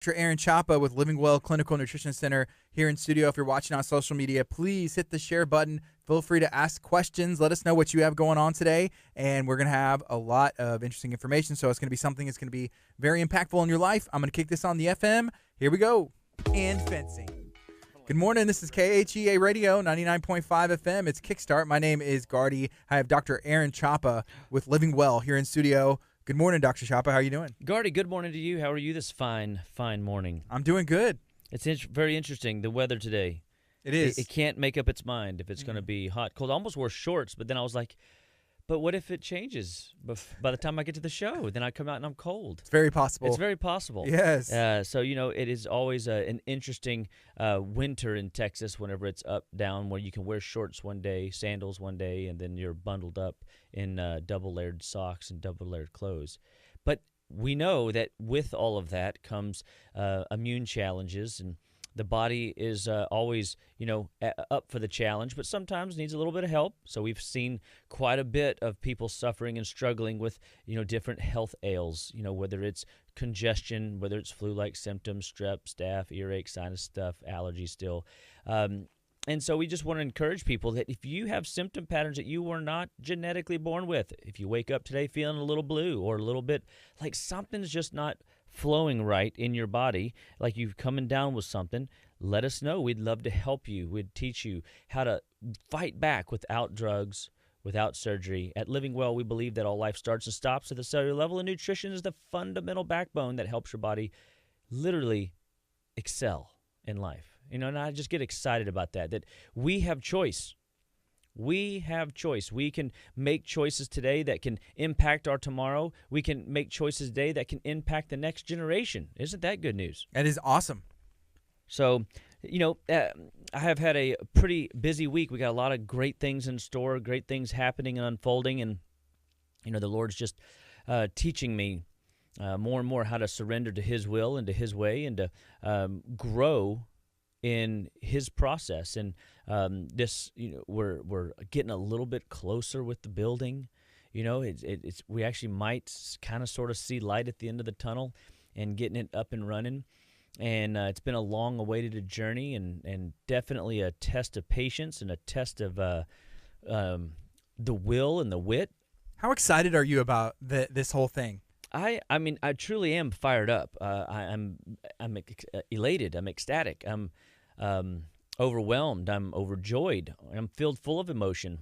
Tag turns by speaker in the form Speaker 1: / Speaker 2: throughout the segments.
Speaker 1: Dr. Aaron Chapa with Living Well Clinical Nutrition Center here in studio. If you're watching on social media, please hit the share button. Feel free to ask questions. Let us know what you have going on today, and we're going to have a lot of interesting information, so it's going to be something that's going to be very impactful in your life. I'm going to kick this on the FM. Here we go. And fencing. Good morning. This is KHEA Radio, 99.5 FM. It's Kickstart. My name is Gardy. I have Dr. Aaron Chapa with Living Well here in studio. Good morning, Dr. Chapa. How are you doing?
Speaker 2: Gardy, good morning to you. How are you this fine morning?
Speaker 1: I'm doing good.
Speaker 2: It's very interesting, the weather today.
Speaker 1: It is.
Speaker 2: It can't make up its mind if it's going to be hot, cold. I almost wore shorts, but then I was like, but what if it changes by the time I get to the show? Then I come out and I'm cold.
Speaker 1: It's very possible.
Speaker 2: It's very possible.
Speaker 1: Yes.
Speaker 2: So, it is always an interesting winter in Texas whenever it's up, down, where you can wear shorts one day, sandals one day, and then you're bundled up in double-layered socks and double-layered clothes. But we know that with all of that comes immune challenges, and the body is always, up for the challenge, but sometimes needs a little bit of help. So we've seen quite a bit of people suffering and struggling with, different health ails, whether it's congestion, whether it's flu-like symptoms, strep, staph, earache, sinus stuff, allergies still. And so we just want to encourage people that if you have symptom patterns that you were not genetically born with, if you wake up today feeling a little blue or a little bit like something's just not flowing right in your body, like you've coming down with something, let us know. We'd love to help you. We'd teach you how to fight back without drugs, without surgery. At Living Well, we believe that all life starts and stops at the cellular level, and nutrition is the fundamental backbone that helps your body literally excel in life. And I just get excited about that we have choice. We have choice. We can make choices today that can impact our tomorrow. We can make choices today that can impact the next generation. Isn't that good news?
Speaker 1: That is awesome.
Speaker 2: So, I have had a pretty busy week. We got a lot of great things in store, great things happening and unfolding. And, the Lord's just teaching me more and more how to surrender to His will and to His way and to grow in His process. And this, we're getting a little bit closer with the building. It's we actually might kind of sort of see light at the end of the tunnel and getting it up and running. And it's been a long-awaited journey, and definitely a test of patience and a test of the will and the wit.
Speaker 1: How excited are you about this whole thing?
Speaker 2: I truly am fired up. I'm elated. I'm ecstatic. I'm overwhelmed. I'm overjoyed. I'm filled full of emotion.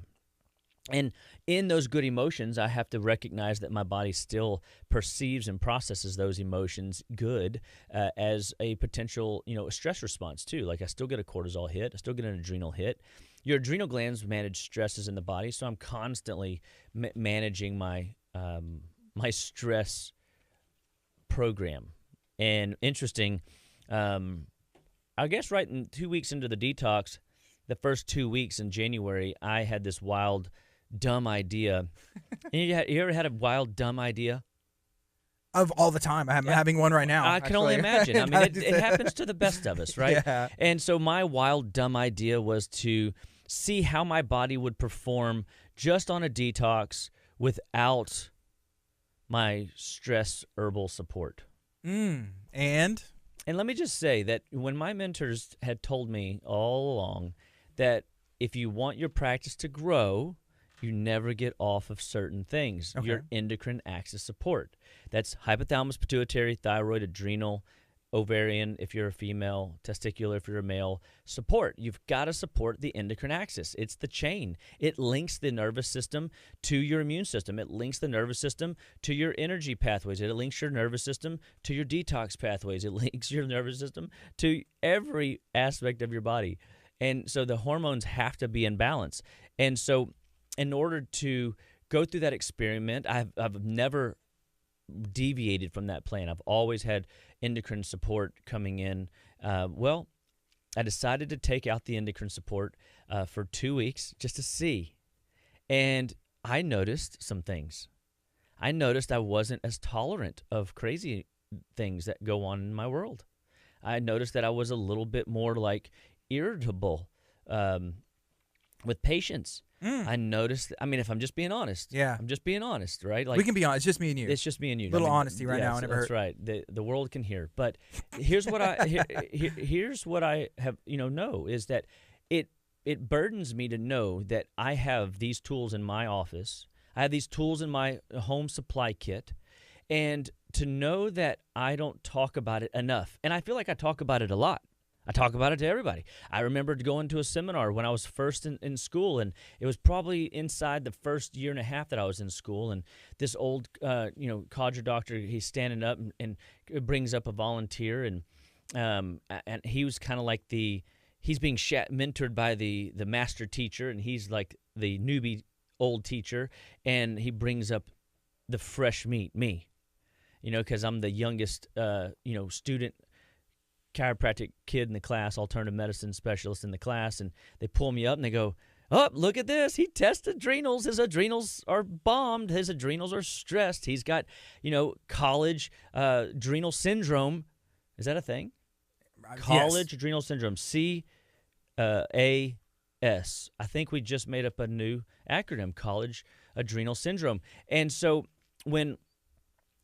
Speaker 2: And in those good emotions, I have to recognize that my body still perceives and processes those emotions good as a potential, stress response too. Like I still get a cortisol hit. I still get an adrenal hit. Your adrenal glands manage stresses in the body, so I'm constantly managing my my stress program. And interesting, I guess right in 2 weeks into the detox, the first 2 weeks in January, I had this wild, dumb idea. And you ever had a wild, dumb idea?
Speaker 1: Of all the time. I'm having one right now.
Speaker 2: I can only imagine. I mean, it happens to the best of us, right?
Speaker 1: Yeah.
Speaker 2: And so my wild, dumb idea was to see how my body would perform just on a detox without my stress herbal support.
Speaker 1: And
Speaker 2: let me just say that when my mentors had told me all along that if you want your practice to grow, you never get off of certain things.
Speaker 1: Okay.
Speaker 2: Your endocrine axis support. That's hypothalamus, pituitary, thyroid, adrenal, ovarian if you're a female, testicular if you're a male, support. You've got to support the endocrine axis. It's the chain. It links the nervous system to your immune system. It links the nervous system to your energy pathways. It links your nervous system to your detox pathways. It links your nervous system to every aspect of your body. And so the hormones have to be in balance. And so in order to go through that experiment, I've never deviated from that plan. I've always had endocrine support coming in. I decided to take out the endocrine support for 2 weeks just to see. And I noticed some things. I noticed I wasn't as tolerant of crazy things that go on in my world. I noticed that I was a little bit more like irritable with patients. I noticed. I mean, if I'm just being honest, I'm just being honest, right? Like
Speaker 1: we can be honest. It's just me and you.
Speaker 2: It's just me and you.
Speaker 1: Little honesty right now.
Speaker 2: That's right. The world can hear. But here's what here's what I have know is that it burdens me to know that I have these tools in my office. I have these tools in my home supply kit, and to know that I don't talk about it enough. And I feel like I talk about it a lot. I talk about it to everybody. I remember going to a seminar when I was first in school, and it was probably inside the first year and a half that I was in school. And this old, cadre doctor, he's standing up and brings up a volunteer, and he was kind of like he's being mentored by the master teacher, and he's like the newbie old teacher, and he brings up the fresh meat, me, because I'm the youngest, student chiropractic kid in the class, alternative medicine specialist in the class, and they pull me up and they go, "Oh, look at this. He tests adrenals. His adrenals are bombed. His adrenals are stressed. He's got, college adrenal syndrome." Is that a thing? College adrenal syndrome. CAS. I think we just made up a new acronym, college adrenal syndrome. And so when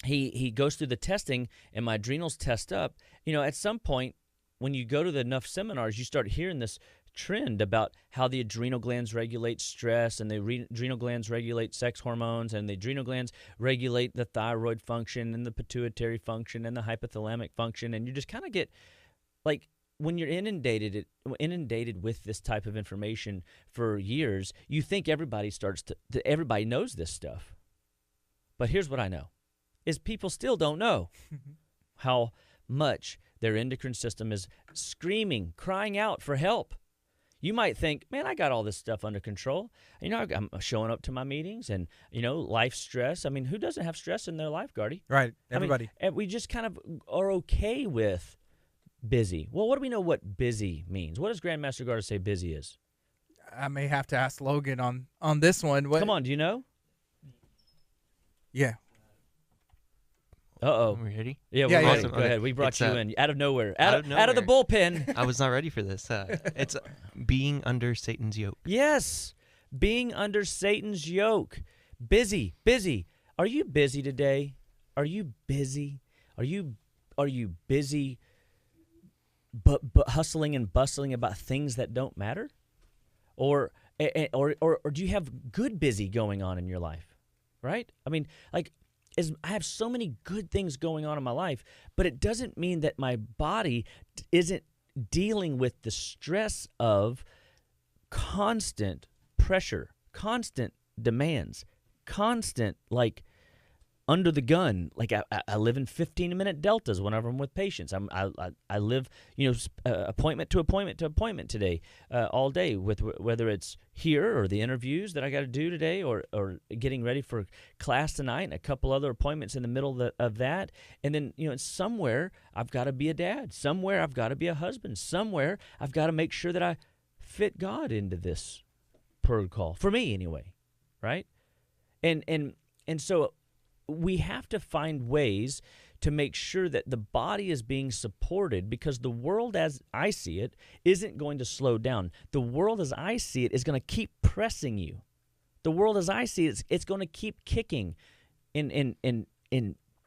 Speaker 2: he goes through the testing and my adrenals test up, at some point when you go to enough seminars, you start hearing this trend about how the adrenal glands regulate stress, and the adrenal glands regulate sex hormones, and the adrenal glands regulate the thyroid function and the pituitary function and the hypothalamic function. And you just kind of get like, when you're inundated with this type of information for years, you think everybody everybody knows this stuff. But here's what I know, is people still don't know how much their endocrine system is screaming, crying out for help. You might think, man, I got all this stuff under control. I'm showing up to my meetings and, life stress. I mean, who doesn't have stress in their life, Gardy?
Speaker 1: Right, everybody.
Speaker 2: We just kind of are okay with busy. Well, what do we know what busy means? What does Grandmaster Garda say busy is?
Speaker 1: I may have to ask Logan on this one.
Speaker 2: Come on, do you know?
Speaker 1: Yeah.
Speaker 2: Uh-oh.
Speaker 3: Are we ready?
Speaker 2: Yeah, we're ready. Go ahead. We brought you in out of nowhere. Out of the bullpen.
Speaker 3: I was not ready for this. It's being under Satan's yoke.
Speaker 2: Yes. Being under Satan's yoke. Busy. Are you busy today? Are you busy? Are you busy but hustling and bustling about things that don't matter? Or do you have good busy going on in your life? Right? I mean, I have so many good things going on in my life, but it doesn't mean that my body isn't dealing with the stress of constant pressure, constant demands, constant, under the gun. I live in 15-minute deltas whenever I'm with patients. I live, appointment to appointment to appointment today, all day, with whether it's here or the interviews that I got to do today, or getting ready for class tonight, and a couple other appointments in the middle of that. And then, somewhere I've got to be a dad. Somewhere I've got to be a husband. Somewhere I've got to make sure that I fit God into this protocol, for me anyway, right? And so we have to find ways to make sure that the body is being supported, because the world as I see it isn't going to slow down. The world as I see it is going to keep pressing you. The world as I see it, it's going to keep kicking and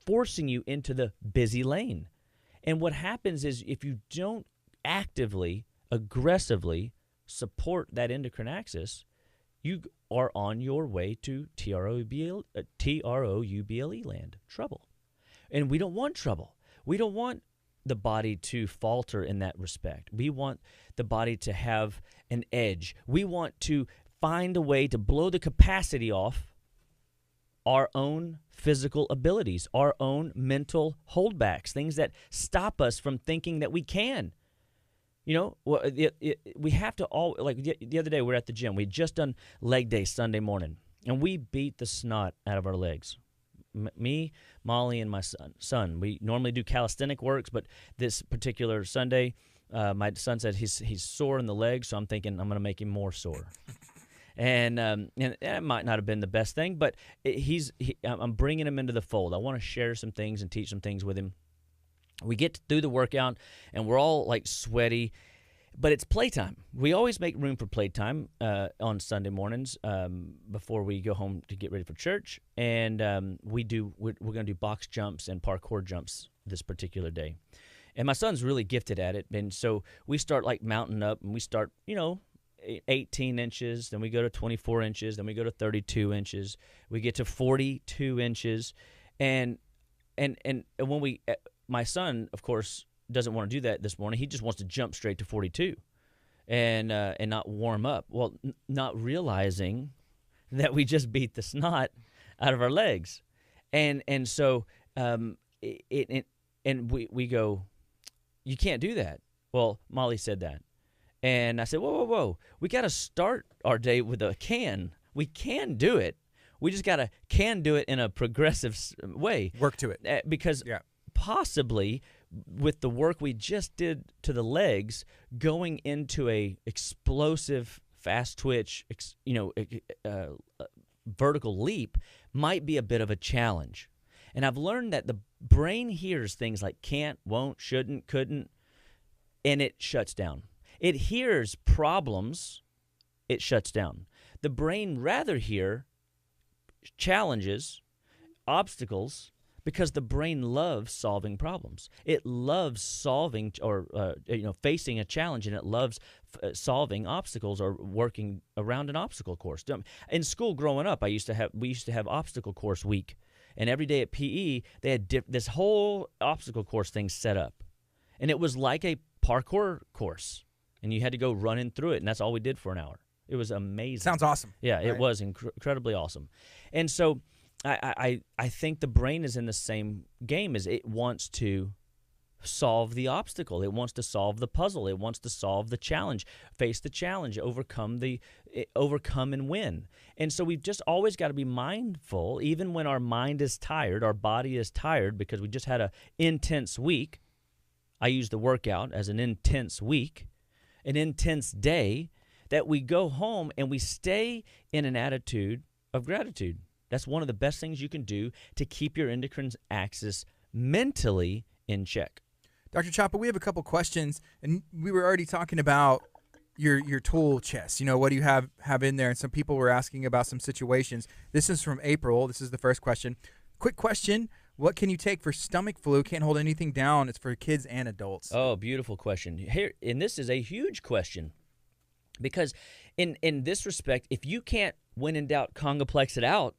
Speaker 2: forcing you into the busy lane. And what happens is, if you don't actively, aggressively support that endocrine axis, you are on your way to TROUBLE land, trouble. And we don't want trouble. We don't want the body to falter in that respect. We want the body to have an edge. We want to find a way to blow the capacity off our own physical abilities, our own mental holdbacks, things that stop us from thinking that we can. We have to the other day we were at the gym. We had just done leg day Sunday morning, and we beat the snot out of our legs. Me, Molly, and my son. We normally do calisthenic works, but this particular Sunday, my son said he's sore in the legs, so I'm thinking I'm going to make him more sore. And it might not have been the best thing, but I'm bringing him into the fold. I want to share some things and teach some things with him. We get through the workout, and we're all sweaty. But it's playtime. We always make room for playtime on Sunday mornings before we go home to get ready for church. And we're going to do box jumps and parkour jumps this particular day. And my son's really gifted at it. And so we start like mounting up, and we start, 18 inches, then we go to 24 inches, then we go to 32 inches. We get to 42 inches. And when my son, of course, doesn't want to do that this morning. He just wants to jump straight to 42 and not warm up. Well, not realizing that we just beat the snot out of our legs. And so we go, you can't do that. Well, Molly said that. And I said, whoa. We got to start our day with a can. We can do it. We just got to do it in a progressive way.
Speaker 1: Work to it.
Speaker 2: Because possibly with the work we just did to the legs, going into a explosive, fast twitch, vertical leap might be a bit of a challenge. And I've learned that the brain hears things like can't, won't, shouldn't, couldn't, and it shuts down. It hears problems, it shuts down. The brain rather hear challenges, obstacles, because the brain loves solving problems. It loves solving or facing a challenge, and it loves solving obstacles or working around an obstacle course. In school growing up, we used to have obstacle course week, and every day at PE they had this whole obstacle course thing set up, and it was like a parkour course, and you had to go running through it, and that's all we did for an hour. It was amazing.
Speaker 1: Sounds awesome.
Speaker 2: Yeah, right? It was incredibly awesome, and so. I think the brain is in the same game as it wants to solve the obstacle. It wants to solve the puzzle. It wants to solve the challenge, face the challenge, overcome and win. And so we've just always got to be mindful, even when our mind is tired, our body is tired because we just had an intense week. I use the workout as an intense week, an intense day, that we go home and we stay in an attitude of gratitude. That's one of the best things you can do to keep your endocrine axis mentally in check.
Speaker 1: Dr. Chapa, we have a couple questions, and we were already talking about your tool chest. What do you have in there? And some people were asking about some situations. This is from April. This is the first question. Quick question. What can you take for stomach flu? Can't hold anything down. It's for kids and adults.
Speaker 2: Oh, beautiful question. Here, and this is a huge question. Because in this respect, if you can't, when in doubt, Kangaplex it out,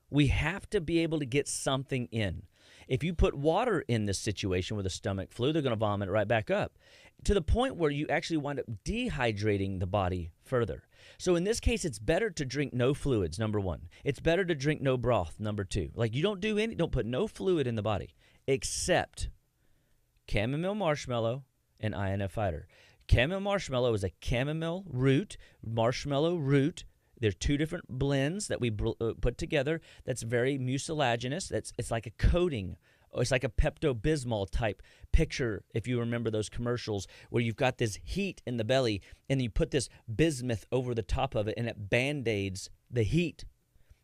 Speaker 2: we have to be able to get something in. If you put water in this situation with a stomach flu, they're going to vomit it right back up, to the point where you actually wind up dehydrating the body further. So in this case, it's better to drink no fluids, number one. It's better to drink no broth, number two. Like, you don't put no fluid in the body except Chamomile Marshmallow and INF Fighter. Chamomile Marshmallow is a chamomile root, marshmallow root. There's two different blends that we put together that's very mucilaginous. It's like a coating. It's like a Pepto-Bismol type picture, if you remember those commercials, where you've got this heat in the belly, and you put this bismuth over the top of it, and it Band-Aids the heat,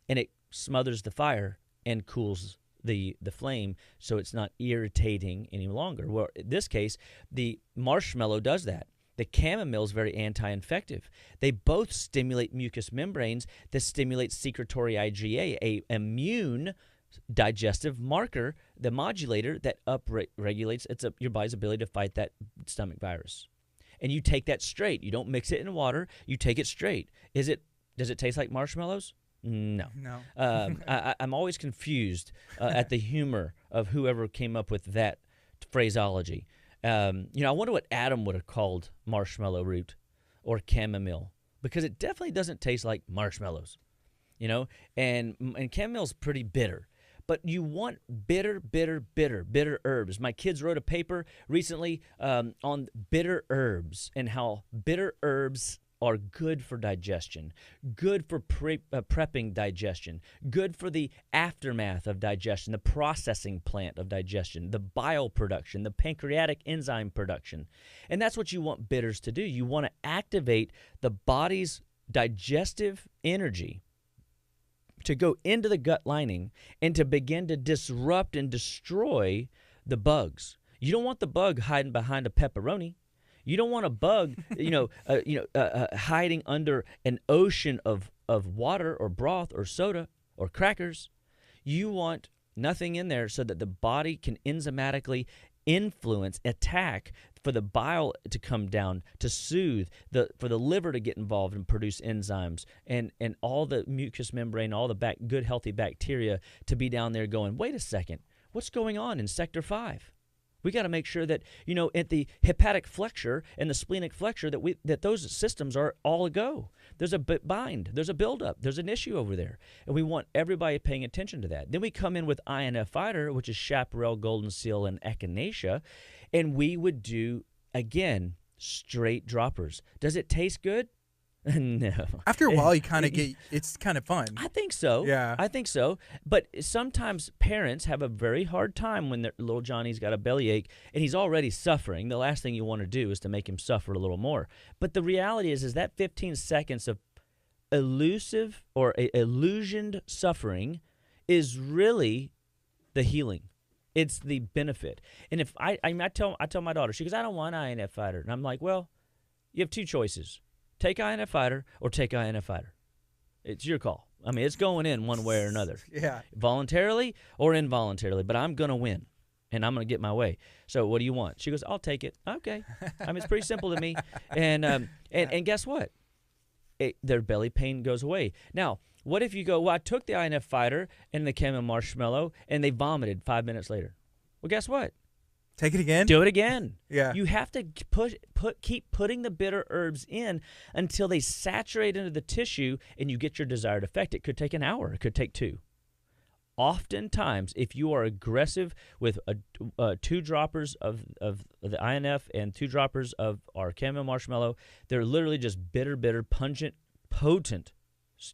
Speaker 2: and it smothers the fire and cools the flame, so it's not irritating any longer. Well, in this case, the marshmallow does that. The chamomile is very anti-infective. They both stimulate mucous membranes that stimulate secretory IgA, a immune digestive marker, the modulator that upregulates your body's ability to fight that stomach virus. And you take that straight. You don't mix it in water. You take it straight. Does it taste like marshmallows? No. I'm always confused at the humor of whoever came up with that phraseology. I wonder what Adam would have called marshmallow root or chamomile, because it definitely doesn't taste like marshmallows, and chamomile's pretty bitter. But you want bitter herbs. My kids wrote a paper recently on bitter herbs and how bitter herbs are good for digestion, good for prepping digestion, good for the aftermath of digestion, the processing plant of digestion, the bile production, the pancreatic enzyme production. And that's what you want bitters to do. You want to activate the body's digestive energy to go into the gut lining and to begin to disrupt and destroy the bugs. You don't want the bug hiding behind a pepperoni. You don't want a bug, hiding under an ocean of water or broth or soda or crackers. You want nothing in there so that the body can enzymatically influence, attack, for the bile to come down, to soothe, for the liver to get involved and produce enzymes, and all the mucous membrane, all the good healthy bacteria to be down there going, wait a second, what's going on in sector 5? We got to make sure that, at the hepatic flexure and the splenic flexure that those systems are all a go. There's a bind, there's a buildup, there's an issue over there. And we want everybody paying attention to that. Then we come in with INF Fighter, which is chaparral, golden seal, and echinacea. And we would do, again, straight droppers. Does it taste good? No.
Speaker 1: After a while, you kind of get, it's kind of fun.
Speaker 2: I think so.
Speaker 1: Yeah.
Speaker 2: I think so. But sometimes parents have a very hard time when their little Johnny's got a bellyache and he's already suffering. The last thing you want to do is to make him suffer a little more. But the reality is that 15 seconds of elusive or illusioned suffering is really the healing. It's the benefit. And if I tell my daughter, she goes, I don't want INF Fighter. And I'm like, well, you have two choices. Take INF Fighter or take INF Fighter. It's your call. I mean, it's going in one way or another.
Speaker 1: Yeah. Voluntarily
Speaker 2: or involuntarily, but I'm going to win, and I'm going to get my way. So what do you want? She goes, I'll take it. Okay. I mean, it's pretty simple to me. And guess what? Their belly pain goes away. Now, what if you go, well, I took the INF Fighter and the Chamomile Marshmallow, and they vomited 5 minutes later? Well, guess what?
Speaker 1: Take it again?
Speaker 2: Do it again.
Speaker 1: Yeah.
Speaker 2: You have to keep putting the bitter herbs in until they saturate into the tissue and you get your desired effect. It could take an hour. It could take 2. Oftentimes, if you are aggressive with 2 droppers of the INF and 2 droppers of our Chamomile Marshmallow, they're literally just bitter, pungent, potent,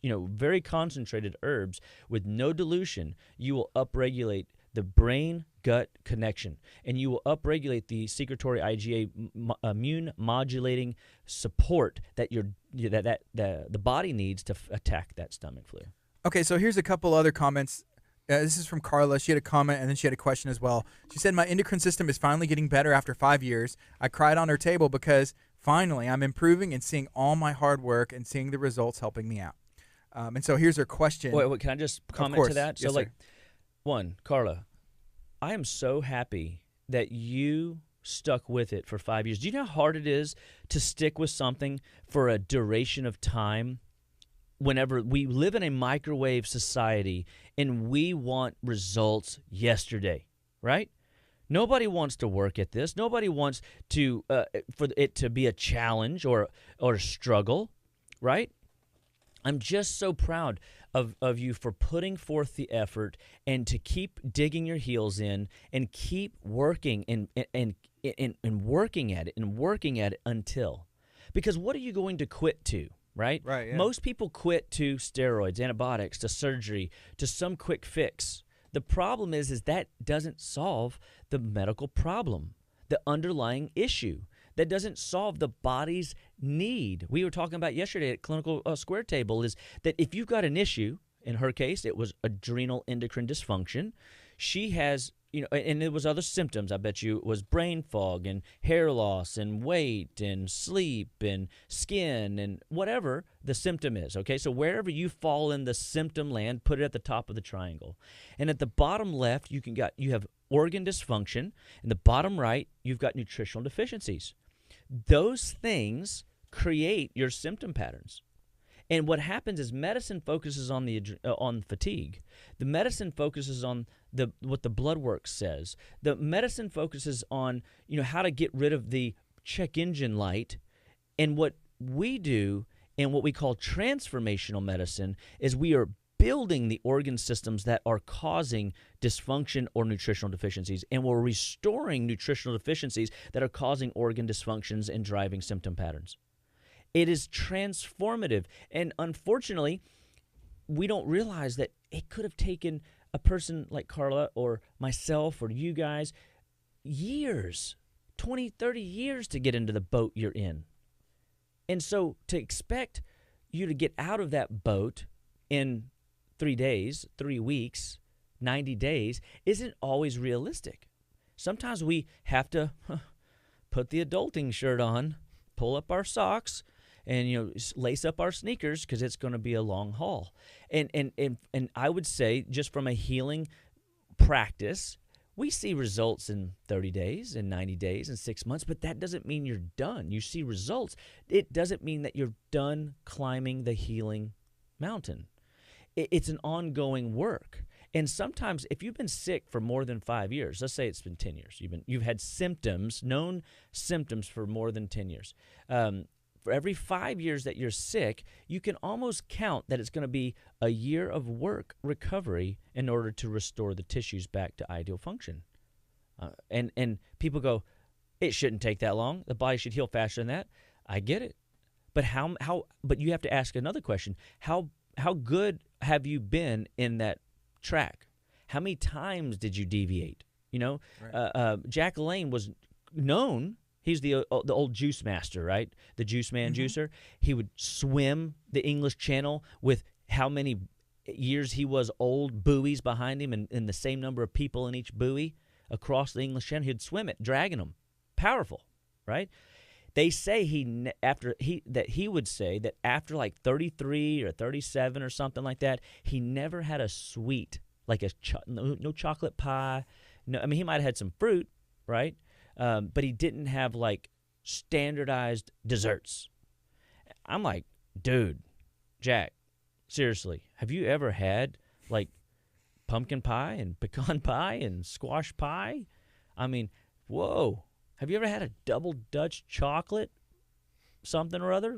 Speaker 2: very concentrated herbs with no dilution. You will upregulate the brain-gut connection, and you will upregulate the secretory IgA immune modulating support that the body needs to attack that stomach flu.
Speaker 1: Okay, so here's a couple other comments. This is from Carla. She had a comment, and then she had a question as well. She said, my endocrine system is finally getting better after 5 years. I cried on her table because finally I'm improving and seeing all my hard work and seeing the results helping me out. And so here's her question.
Speaker 2: Wait, can I just comment to that? So,
Speaker 1: yes,
Speaker 2: one, Carla, I am so happy that you stuck with it for 5 years. Do you know how hard it is to stick with something for a duration of time? Whenever we live in a microwave society and we want results yesterday, right? Nobody wants to work at this. Nobody wants to for it to be a challenge or a struggle, right? I'm just so proud of you for putting forth the effort and to keep digging your heels in and keep working and working at it until. Because what are you going to quit to, right?
Speaker 1: Right. Yeah.
Speaker 2: Most people quit to steroids, antibiotics, to surgery, to some quick fix. The problem is that doesn't solve the medical problem, the underlying issue. That doesn't solve the body's need. We were talking about yesterday at Clinical Square Table is that if you've got an issue, in her case, it was adrenal endocrine dysfunction. She has, and it was other symptoms. I bet you it was brain fog and hair loss and weight and sleep and skin and whatever the symptom is, okay? So wherever you fall in the symptom land, put it at the top of the triangle. And at the bottom left, you have organ dysfunction. In the bottom right, you've got nutritional deficiencies. Those things create your symptom patterns. And what happens is medicine focuses on on fatigue. The medicine focuses on what the blood work says. The medicine focuses on how to get rid of the check engine light. And what we do in what we call transformational medicine is we are building the organ systems that are causing dysfunction or nutritional deficiencies, and we're restoring nutritional deficiencies that are causing organ dysfunctions and driving symptom patterns. It is transformative, and unfortunately, we don't realize that it could have taken a person like Carla or myself or you guys years, 20, 30 years to get into the boat you're in. And so to expect you to get out of that boat in 3 days, 3 weeks, 90 days isn't always realistic. Sometimes we have to put the adulting shirt on, pull up our socks, and lace up our sneakers because it's going to be a long haul. And I would say, just from a healing practice, we see results in 30 days, in 90 days, in 6 months, but that doesn't mean you're done. You see results. It doesn't mean that you're done climbing the healing mountain. It's an ongoing work. And sometimes if you've been sick for more than 5 years, let's say it's been 10 years, you've had symptoms, known symptoms for more than 10 years. For every 5 years that you're sick, you can almost count that it's going to be a year of work recovery in order to restore the tissues back to ideal function. And people go, it shouldn't take that long. The body should heal faster than that. I get it. But but you have to ask another question. How good have you been in that track? How many times did you deviate? Right. Jack LaLanne was known. He's the old juice master, right? The juice man juicer. He would swim the English Channel with how many years he was old, buoys behind him, and the same number of people in each buoy across the English Channel. He'd swim it, dragging them. Powerful, right? They say he would say that after like 33 or 37 or something like that, he never had a sweet, like no chocolate pie. No, I mean, he might have had some fruit, right? But he didn't have like standardized desserts. I'm like, dude, Jack, seriously, have you ever had like pumpkin pie and pecan pie and squash pie? I mean, whoa. Have you ever had a double Dutch chocolate something or other?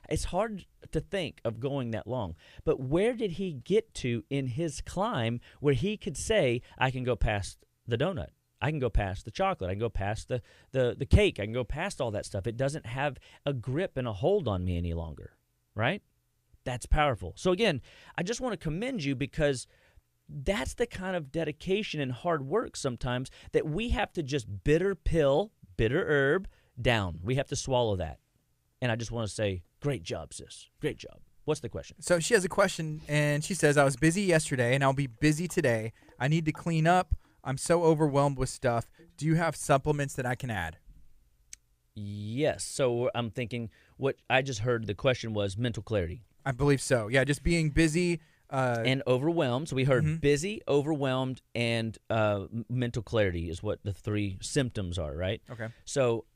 Speaker 2: It's hard to think of going that long. But where did he get to in his climb where he could say, I can go past the donut? I can go past the chocolate. I can go past the cake. I can go past all that stuff. It doesn't have a grip and a hold on me any longer, right? That's powerful. So again, I just want to commend you because that's the kind of dedication and hard work sometimes that we have to just bitter herb down. We have to swallow that. And I just want to say, great job, sis. Great job. What's the question?
Speaker 1: So she has a question, and she says, I was busy yesterday, and I'll be busy today. I need to clean up. I'm so overwhelmed with stuff. Do you have supplements that I can add?
Speaker 2: Yes. So I'm thinking what I just heard the question was mental clarity.
Speaker 1: I believe so. Yeah, just being busy.
Speaker 2: And overwhelmed. So we heard busy, overwhelmed, and mental clarity is what the three symptoms are, right?
Speaker 1: Okay.
Speaker 2: So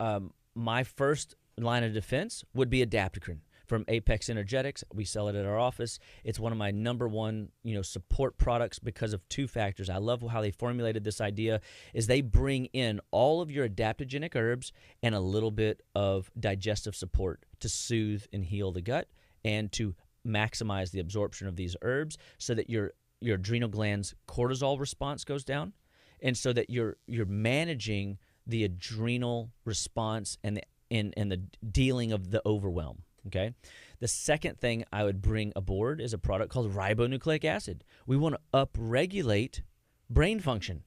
Speaker 2: my first line of defense would be Adaptocrine from Apex Energetics. We sell it at our office. It's one of my number one, support products because of two factors. I love how they formulated this idea is they bring in all of your adaptogenic herbs and a little bit of digestive support to soothe and heal the gut and to maximize the absorption of these herbs so that your adrenal glands cortisol response goes down and so that you're managing the adrenal response and the dealing of the overwhelm. Okay. The second thing I would bring aboard is a product called ribonucleic acid. We want to upregulate brain function.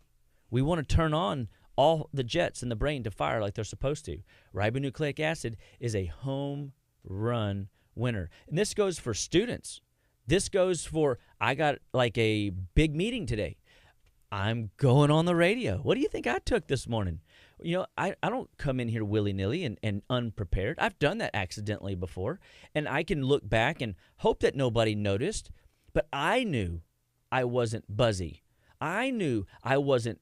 Speaker 2: We want to turn on all the jets in the brain to fire like they're supposed to. Ribonucleic acid is a home run winner. And this goes for students. This goes for, I got like a big meeting today. I'm going on the radio. What do you think I took this morning? I don't come in here willy-nilly and unprepared. I've done that accidentally before. And I can look back and hope that nobody noticed. But I knew I wasn't buzzy. I knew I wasn't,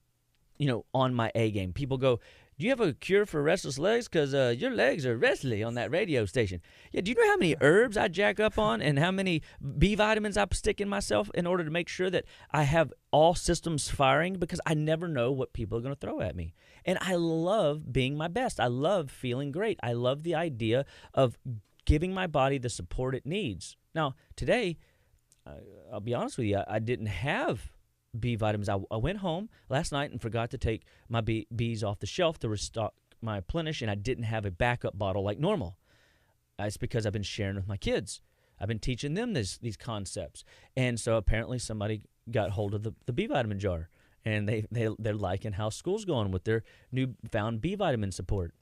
Speaker 2: on my A game. People go, do you have a cure for restless legs? Because your legs are restless on that radio station. Yeah, do you know how many herbs I jack up on and how many B vitamins I stick in myself in order to make sure that I have all systems firing? Because I never know what people are going to throw at me. And I love being my best. I love feeling great. I love the idea of giving my body the support it needs. Now, today, I'll be honest with you, I didn't have B vitamins. I went home last night and forgot to take my Bs off the shelf to restock my plenish, and I didn't have a backup bottle like normal. It's because I've been sharing with my kids. I've been teaching them these concepts. And so apparently somebody got hold of the B vitamin jar, and they're liking how school's going with their newfound B vitamin support.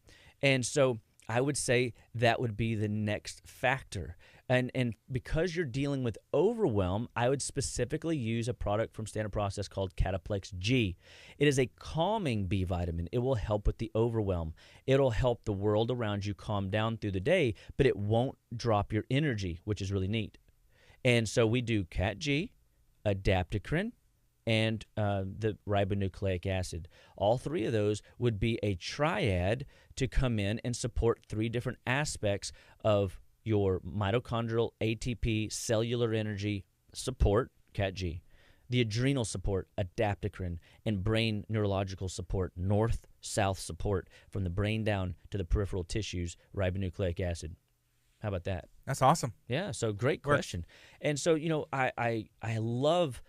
Speaker 2: And so I would say that would be the next factor. And because you're dealing with overwhelm, I would specifically use a product from Standard Process called Cataplex G. It is a calming B vitamin. It will help with the overwhelm. It'll help the world around you calm down through the day, but it won't drop your energy, which is really neat. And so we do Cat G, Adaptocrine, and the ribonucleic acid. All three of those would be a triad to come in and support three different aspects of your mitochondrial ATP cellular energy support, Cat G, the adrenal support, Adaptocrine, and brain neurological support, north-south support from the brain down to the peripheral tissues, ribonucleic acid. How about that?
Speaker 1: That's awesome.
Speaker 2: Yeah, so great question. And so, I love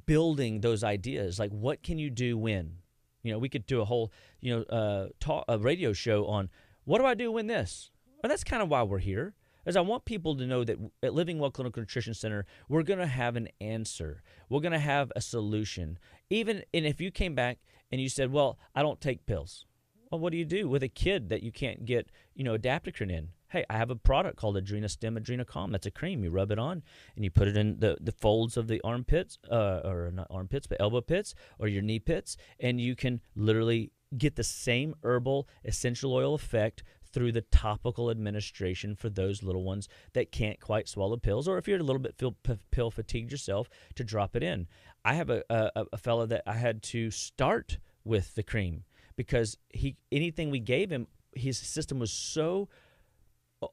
Speaker 2: building those ideas. Like, what can you do when? We could do a whole, a radio show on what do I do when this? Well, that's kind of why we're here. Is I want people to know that at Living Well Clinical Nutrition Center, we're going to have an answer. We're going to have a solution. And if you came back and you said, well, I don't take pills. Well, what do you do with a kid that you can't get, Adaptocrine in? Hey, I have a product called AdrenaStem AdrenaCalm. That's a cream. You rub it on, and you put it in the folds of the armpits, or not armpits, but elbow pits, or your knee pits, and you can literally get the same herbal essential oil effect through the topical administration for those little ones that can't quite swallow pills, or if you're a little bit pill fatigued yourself, to drop it in. I have a fellow that I had to start with the cream because anything we gave him, his system was so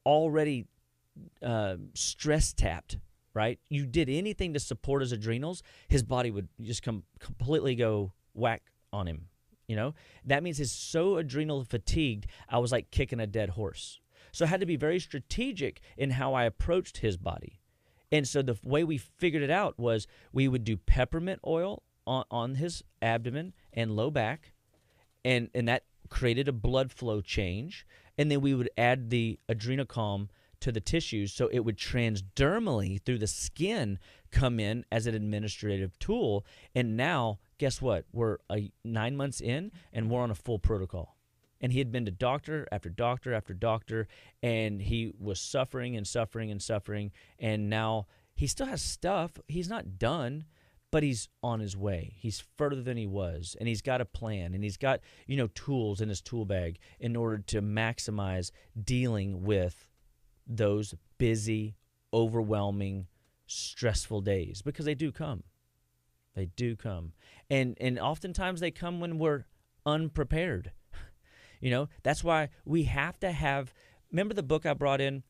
Speaker 2: already stress tapped, right? You did anything to support his adrenals, his body would just completely go whack on him. That means he's so adrenal fatigued, I was like kicking a dead horse. So I had to be very strategic in how I approached his body. And so the way we figured it out was we would do peppermint oil on his abdomen and low back, and that created a blood flow change. And then we would add the AdrenaCalm to the tissues so it would transdermally through the skin come in as an administrative tool. And now, guess what? We're 9 months in, and we're on a full protocol. And he had been to doctor after doctor after doctor, and he was suffering and suffering and suffering. And now he still has stuff. He's not done, but he's on his way. He's further than he was, and he's got a plan, and he's got, tools in his tool bag in order to maximize dealing with those busy, overwhelming, stressful days, because they do come. They do come. And oftentimes they come when we're unprepared. That's why we have to have, remember the book I brought in,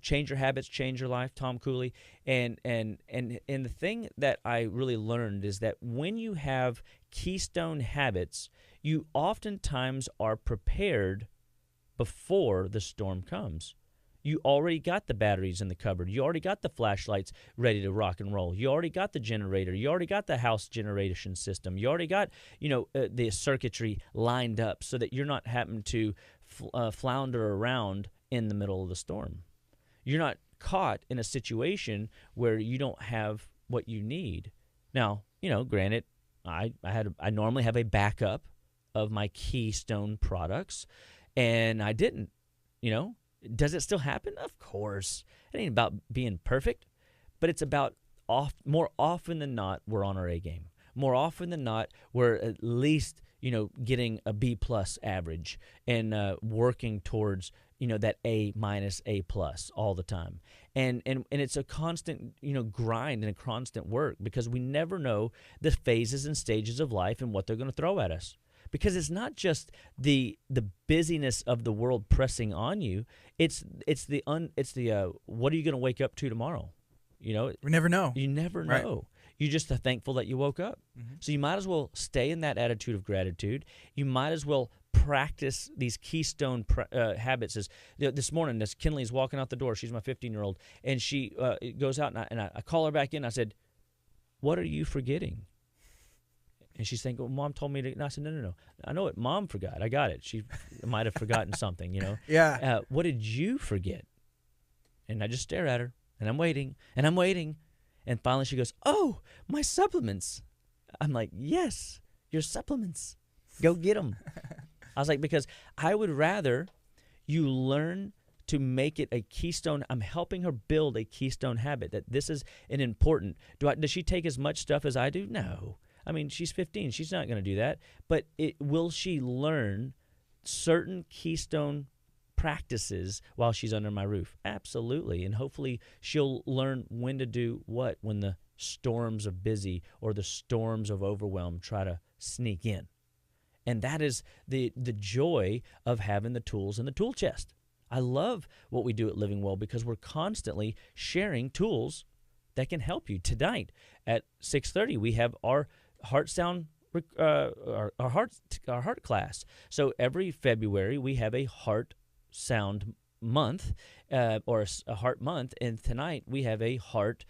Speaker 2: Change Your Habits, Change Your Life, Tom Cooley? And the thing that I really learned is that when you have keystone habits, you oftentimes are prepared before the storm comes. You already got the batteries in the cupboard. You already got the flashlights ready to rock and roll. You already got the generator. You already got the house generation system. You already got, the circuitry lined up so that you're not having to flounder around in the middle of the storm. You're not caught in a situation where you don't have what you need. Now, granted, I normally have a backup of my keystone products, and I didn't, Does it still happen? Of course. It ain't about being perfect, but it's about more often than not, we're on our A game. More often than not, we're at least, getting a B+ average and working towards, that A-, A+ all the time. And it's a constant, grind and a constant work, because we never know the phases and stages of life and what they're going to throw at us. Because it's not just the busyness of the world pressing on you. It's the what are you going to wake up to tomorrow? We
Speaker 1: never know.
Speaker 2: You never know. Right. You're just thankful that you woke up. Mm-hmm. So you might as well stay in that attitude of gratitude. You might as well practice these keystone habits. As this morning, as Kinley's walking out the door, she's my 15-year-old, and she goes out, and I call her back in. I said, "What are you forgetting?" And she's saying, well, Mom told me to. And I said, no. I know what Mom forgot. I got it. She might have forgotten something,
Speaker 1: Yeah.
Speaker 2: What did you forget? And I just stare at her, and I'm waiting, and I'm waiting. And finally she goes, oh, my supplements. I'm like, yes, your supplements. Go get them. I was like, because I would rather you learn to make it a keystone. I'm helping her build a keystone habit, that this is an important. Does she take as much stuff as I do? No. I mean, she's 15. She's not going to do that. But will she learn certain keystone practices while she's under my roof? Absolutely. And hopefully she'll learn when to do what when the storms of busy or the storms of overwhelm try to sneak in. And that is the joy of having the tools in the tool chest. I love what we do at Living Well because we're constantly sharing tools that can help you. Tonight at 6:30, we have our heart sound, our heart class. So every February we have a heart sound month, or a heart month, and tonight we have a heart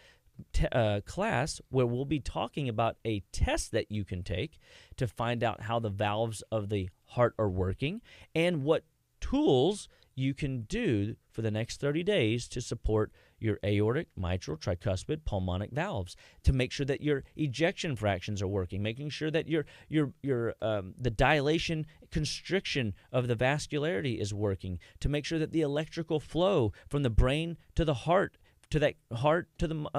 Speaker 2: class where we'll be talking about a test that you can take to find out how the valves of the heart are working and what tools you can do for the next 30 days to support your aortic, mitral, tricuspid, pulmonic valves, to make sure that your ejection fractions are working, making sure that your the dilation, constriction of the vascularity is working, to make sure that the electrical flow from the brain to the heart, to the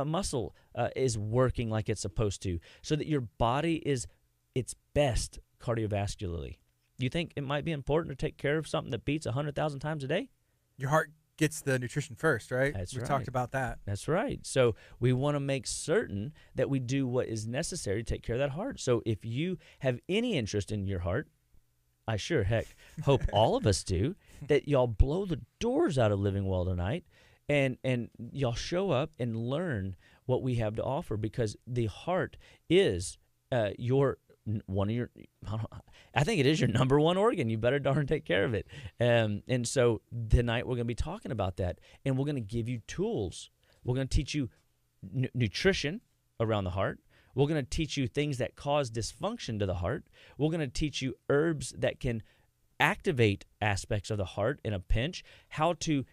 Speaker 2: muscle is working like it's supposed to, so that your body is its best cardiovascularly. You think it might be important to take care of something that beats 100,000 times a day?
Speaker 1: Your heart gets the nutrition first, right?
Speaker 2: That's
Speaker 1: we
Speaker 2: right.
Speaker 1: talked about that.
Speaker 2: That's right. So we want to make certain that we do what is necessary to take care of that heart. So if you have any interest in your heart, I sure heck hope all of us do, that y'all blow the doors out of Living Well tonight and y'all show up and learn what we have to offer, because the heart is I think it is your number one organ. You better darn take care of it. And so tonight we're going to be talking about that, and we're going to give you tools. We're going to teach you nutrition around the heart. We're going to teach you things that cause dysfunction to the heart. We're going to teach you herbs that can activate aspects of the heart in a pinch, how to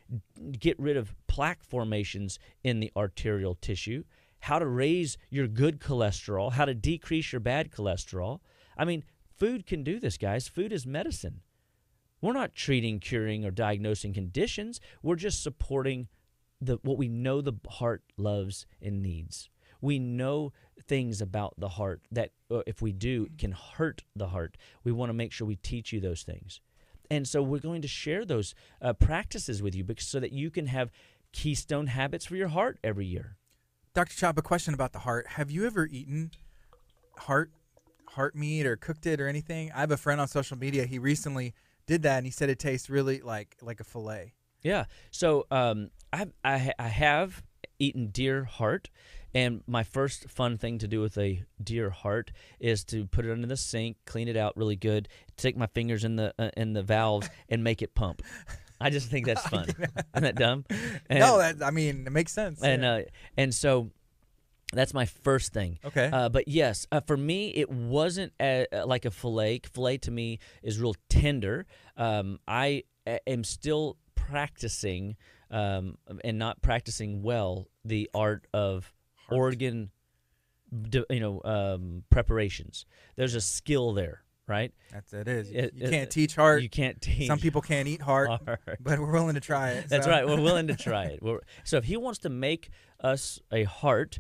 Speaker 2: get rid of plaque formations in the arterial tissue, how to raise your good cholesterol, how to decrease your bad cholesterol. I mean, food can do this, guys. Food is medicine. We're not treating, curing, or diagnosing conditions. We're just supporting what we know the heart loves and needs. We know things about the heart that if we do can hurt the heart. We want to make sure we teach you those things. And so we're going to share those practices with you so that you can have keystone habits for your heart every year.
Speaker 1: Dr. Chapa, question about the heart. Have you ever eaten heart meat or cooked it or anything? I have a friend on social media. He recently did that, and he said it tastes really like a fillet.
Speaker 2: Yeah. So I have eaten deer heart, and my first fun thing to do with a deer heart is to put it under the sink, clean it out really good, stick my fingers in the valves, and make it pump. I just think that's fun. Isn't that dumb? And,
Speaker 1: no, it makes sense.
Speaker 2: And so that's my first thing.
Speaker 1: Okay.
Speaker 2: But yes, for me, it wasn't like a fillet. Fillet to me is real tender. I am still practicing and not practicing well the art of organ, preparations. There's a skill there. Right?
Speaker 1: It is. You can't teach heart.
Speaker 2: You can't teach.
Speaker 1: Some people can't eat heart, but we're willing to try it.
Speaker 2: That's right. We're willing to try it. So if he wants to make us a heart,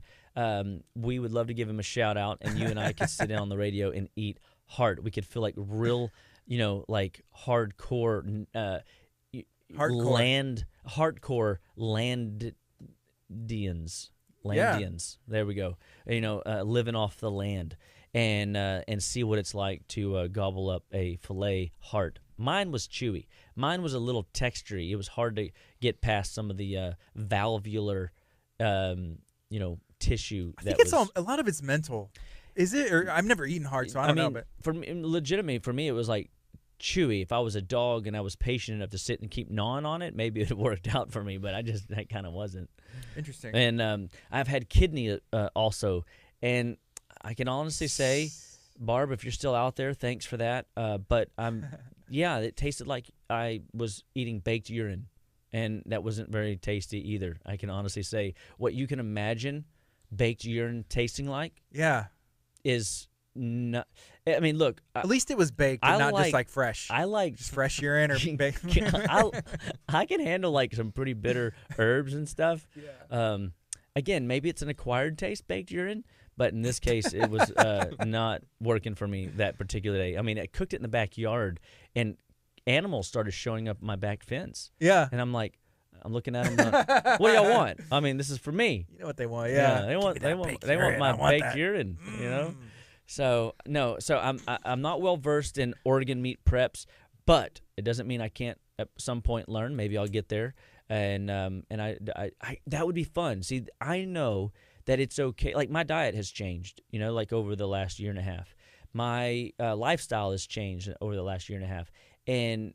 Speaker 2: we would love to give him a shout out, and you and I could sit down on the radio and eat heart. We could feel like real, like hardcore hardcore Landians.
Speaker 1: Yeah.
Speaker 2: There we go. Living off the land. And see what it's like to gobble up a fillet heart. Mine was chewy. Mine was a little textury. It was hard to get past some of the valvular, tissue.
Speaker 1: I think a lot of it's mental. Is it? Or I've never eaten heart, so I don't know. But
Speaker 2: for me, it was like chewy. If I was a dog and I was patient enough to sit and keep gnawing on it, maybe it would have worked out for me. But that kind of wasn't.
Speaker 1: Interesting.
Speaker 2: And I've had kidney also, and I can honestly say, Barb, if you're still out there, thanks for that. But it tasted like I was eating baked urine, and that wasn't very tasty either. I can honestly say what you can imagine baked urine tasting like.
Speaker 1: Yeah,
Speaker 2: is No, I mean, look.
Speaker 1: At least it was baked and not just like fresh.
Speaker 2: I like
Speaker 1: just fresh urine or baked.
Speaker 2: I can handle like some pretty bitter herbs and stuff.
Speaker 1: Yeah.
Speaker 2: Again, maybe it's an acquired taste, baked urine, but in this case, it was not working for me that particular day. I mean, I cooked it in the backyard, and animals started showing up my back fence.
Speaker 1: Yeah.
Speaker 2: And I'm like, I'm looking at them. What do y'all want? I mean, this is for me.
Speaker 1: You know what they want? Yeah.
Speaker 2: They want my baked urine. You know. So no. So I'm not well versed in organ meat preps, but it doesn't mean I can't at some point learn. Maybe I'll get there. And I that would be fun. See, I know that it's okay. Like my diet has changed, you know, like over the last year and a half. My lifestyle has changed over the last year and a half, and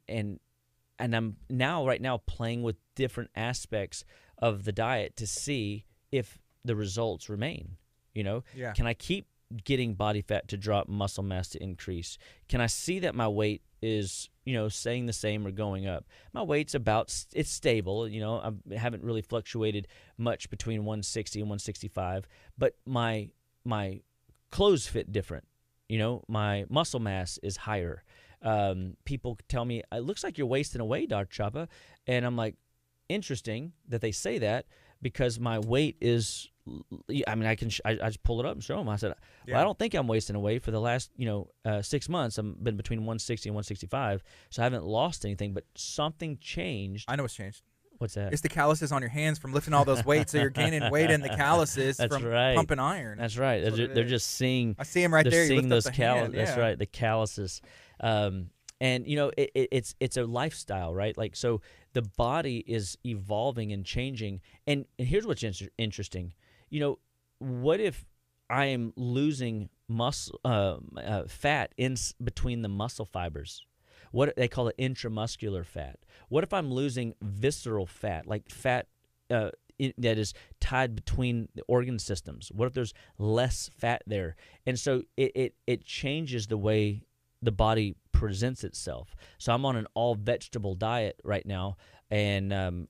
Speaker 2: I'm right now playing with different aspects of the diet to see if the results remain. You know, Can I keep getting body fat to drop, muscle mass to increase? Can I see that my weight is, you know, staying the same or going up? My weight's it's stable. You know, I haven't really fluctuated much between 160 and 165, but my clothes fit different. You know, my muscle mass is higher. People tell me, it looks like you're wasting away, Dr. Chapa. And I'm like, interesting that they say that, because my weight is, I mean, I just pull it up and show them. I said, well, I don't think I'm wasting away. For the last, 6 months, I've been between 160 and 165, so I haven't lost anything, but something changed.
Speaker 1: I know what's changed.
Speaker 2: What's that?
Speaker 1: It's the calluses on your hands from lifting all those weights, so you're gaining weight in the calluses from pumping iron.
Speaker 2: That's right. They're just seeing.
Speaker 1: I see them right there.
Speaker 2: Seeing those
Speaker 1: calluses.
Speaker 2: That's right, the calluses. And you know, it's a lifestyle, right? Like, so the body is evolving and changing. And here's what's interesting. You know, what if I am losing muscle fat in between the muscle fibers? What they call it intramuscular fat. What if I'm losing visceral fat, like fat that is tied between the organ systems? What if there's less fat there? And so it changes the way the body presents itself. So I'm on an all vegetable diet right now, and I'm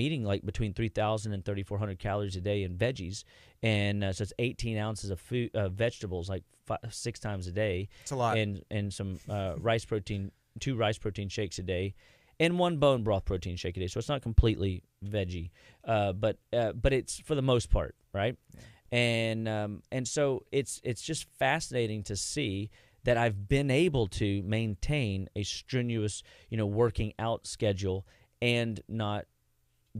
Speaker 2: eating like between 3,000 and 3,400 calories a day in veggies, and so it's 18 ounces of food, vegetables, like 6 times a day. It's
Speaker 1: a lot.
Speaker 2: And some rice protein, 2 rice protein shakes a day, and 1 bone broth protein shake a day. So it's not completely veggie, but it's for the most part, right? Yeah. And so it's just fascinating to see that I've been able to maintain a strenuous, working out schedule and not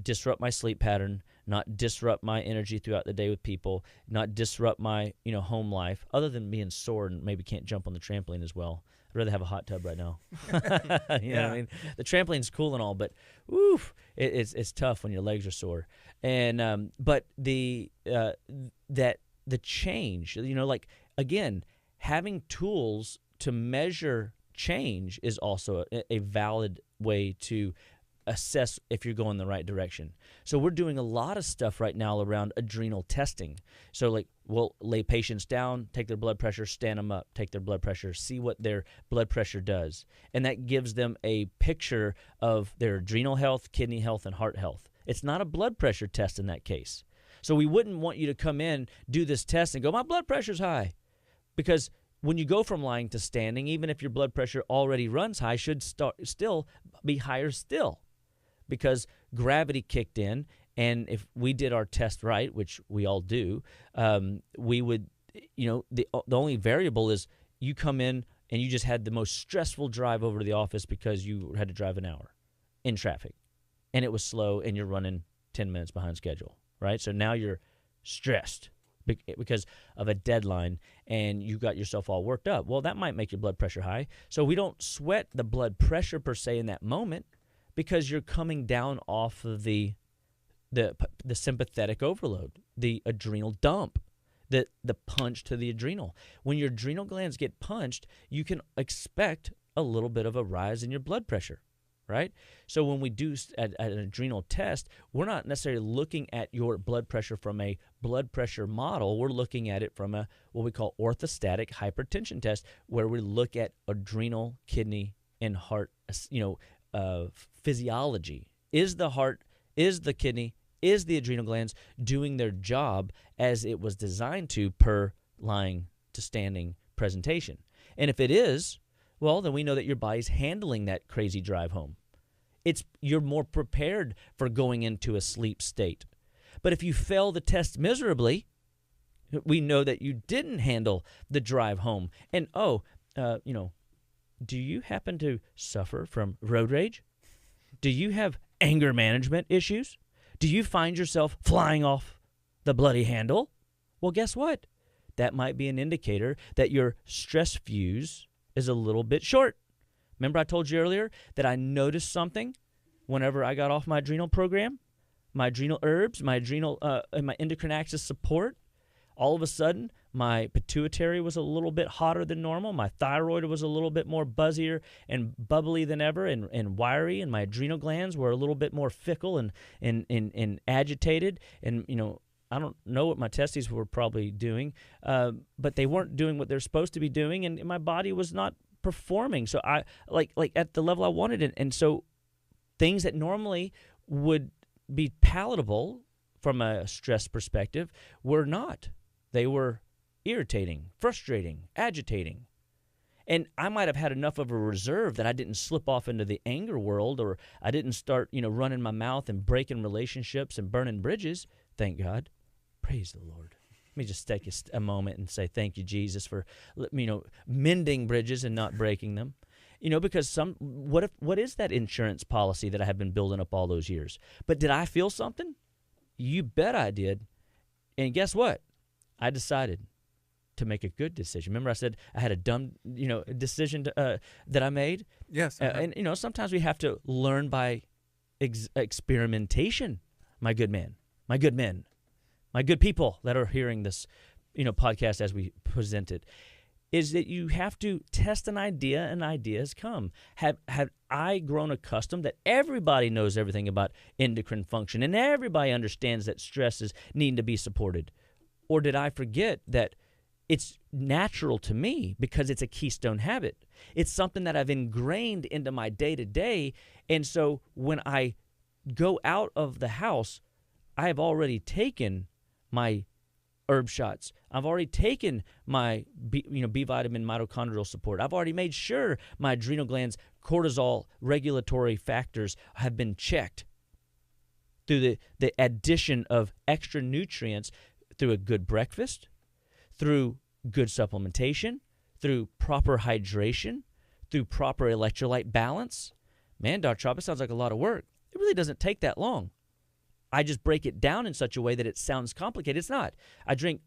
Speaker 2: disrupt my sleep pattern, not disrupt my energy throughout the day with people, not disrupt my, home life, other than being sore and maybe can't jump on the trampoline as well. I'd rather have a hot tub right now. You know what I mean? The trampoline's cool and all, but it's tough when your legs are sore. And but the change, like, again, having tools to measure change is also a valid way to assess if you're going the right direction. So we're doing a lot of stuff right now around adrenal testing. So like, we'll lay patients down, take their blood pressure, stand them up, take their blood pressure, see what their blood pressure does. And that gives them a picture of their adrenal health, kidney health, and heart health. It's not a blood pressure test in that case. So we wouldn't want you to come in, do this test, and go, my blood pressure's high. Because when you go from lying to standing, even if your blood pressure already runs high, should still be higher still, because gravity kicked in. And if we did our test right, which we all do, we would, the only variable is you come in and you just had the most stressful drive over to the office because you had to drive an hour in traffic, and it was slow, and you're running 10 minutes behind schedule, right? So now you're stressed because of a deadline, and you got yourself all worked up. Well, that might make your blood pressure high. So we don't sweat the blood pressure per se in that moment, because you're coming down off of the sympathetic overload, the adrenal dump, the punch to the adrenal. When your adrenal glands get punched, you can expect a little bit of a rise in your blood pressure, right? So when we do an adrenal test, we're not necessarily looking at your blood pressure from a blood pressure model. We're looking at it from what we call orthostatic hypertension test, where we look at adrenal, kidney, and heart, physiology. Is the heart, is the kidney, is the adrenal glands doing their job as it was designed to per lying to standing presentation. And if it is, well, then we know that your body's handling that crazy drive home. You're more prepared for going into a sleep state. But if you fail the test miserably, we know that you didn't handle the drive home. And, do you happen to suffer from road rage? Do you have anger management issues? Do you find yourself flying off the bloody handle? Well, guess what? That might be an indicator that your stress fuse is a little bit short. Remember I told you earlier that I noticed something whenever I got off my adrenal program, my adrenal herbs, my endocrine axis support. All of a sudden, my pituitary was a little bit hotter than normal. My thyroid was a little bit more buzzier and bubbly than ever and wiry, and my adrenal glands were a little bit more fickle and agitated. And, I don't know what my testes were probably doing, but they weren't doing what they're supposed to be doing, and my body was not performing. So I like at the level I wanted it. And so things that normally would be palatable from a stress perspective were not. They were irritating, frustrating, agitating. And I might have had enough of a reserve that I didn't slip off into the anger world, or I didn't start, running my mouth and breaking relationships and burning bridges. Thank God. Praise the Lord. Let me just take a moment and say thank you, Jesus, for mending bridges and not breaking them. Because what is that insurance policy that I have been building up all those years? But did I feel something? You bet I did. And guess what? I decided to make a good decision. Remember I said I had a dumb, decision that I made?
Speaker 1: Yes.
Speaker 2: And, sometimes we have to learn by experimentation, my good man, my good men, my good people that are hearing this, podcast as we present it, is that you have to test an idea and ideas come. Have I grown accustomed that everybody knows everything about endocrine function and everybody understands that stresses need to be supported? Or did I forget that it's natural to me because it's a keystone habit? It's something that I've ingrained into my day-to-day. And so when I go out of the house, I have already taken my herb shots. I've already taken my B vitamin mitochondrial support. I've already made sure my adrenal glands cortisol regulatory factors have been checked through the addition of extra nutrients through a good breakfast, through good supplementation, through proper hydration, through proper electrolyte balance. Man, Dr. Chapa, sounds like a lot of work. It really doesn't take that long. I just break it down in such a way that it sounds complicated. It's not. I drink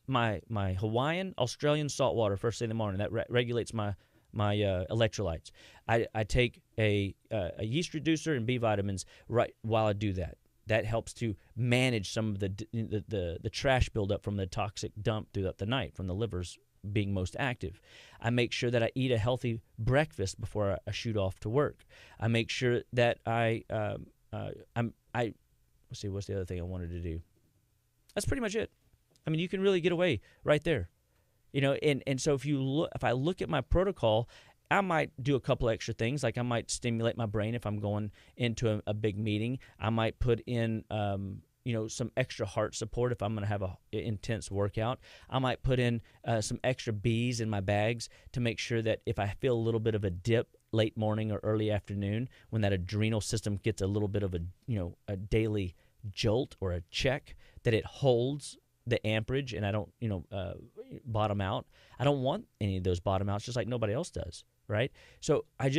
Speaker 2: my Hawaiian, Australian salt water first thing in the morning. That regulates my electrolytes. I take a yeast reducer and B vitamins right while I do that. That helps to manage some of the trash buildup from the toxic dump throughout the night from the livers being most active. I make sure that I eat a healthy breakfast before I shoot off to work. I make sure that let's see, what's the other thing I wanted to do? That's pretty much it. I mean, you can really get away right there, And so if I look at my protocol, I might do a couple extra things, like I might stimulate my brain if I'm going into a big meeting. I might put in, some extra heart support if I'm going to have an intense workout. I might put in some extra Bs in my bags to make sure that if I feel a little bit of a dip late morning or early afternoon, when that adrenal system gets a little bit of a daily jolt or a check, that it holds the amperage and I don't, bottom out. I don't want any of those bottom outs, just like nobody else does. Right? So I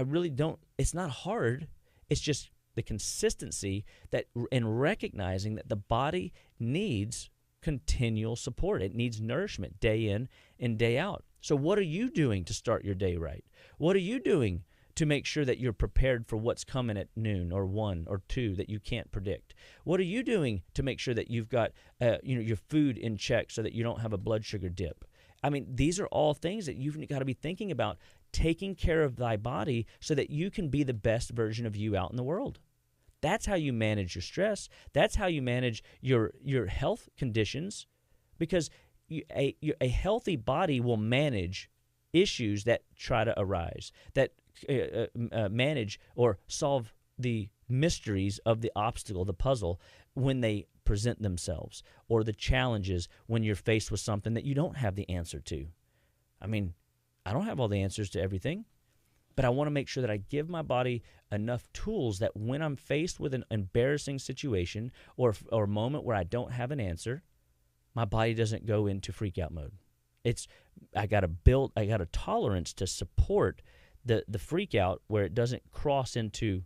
Speaker 2: really don't, it's not hard. It's just the consistency that in recognizing that the body needs continual support. It needs nourishment day in and day out. So what are you doing to start your day right? What are you doing to make sure that you're prepared for what's coming at noon or 1 or 2 that you can't predict? What are you doing to make sure that you've got your food in check so that you don't have a blood sugar dip? I mean, these are all things that you've got to be thinking about, taking care of thy body so that you can be the best version of you out in the world. That's how you manage your stress. That's how you manage your health conditions, because a healthy body will manage issues that try to arise, that manage or solve the mysteries of the obstacle, the puzzle, when they present themselves, or the challenges when you're faced with something that you don't have the answer to. I mean, I don't have all the answers to everything, but I want to make sure that I give my body enough tools that when I'm faced with an embarrassing situation or a moment where I don't have an answer, my body doesn't go into freak out mode. I got a tolerance to support the freak out where it doesn't cross into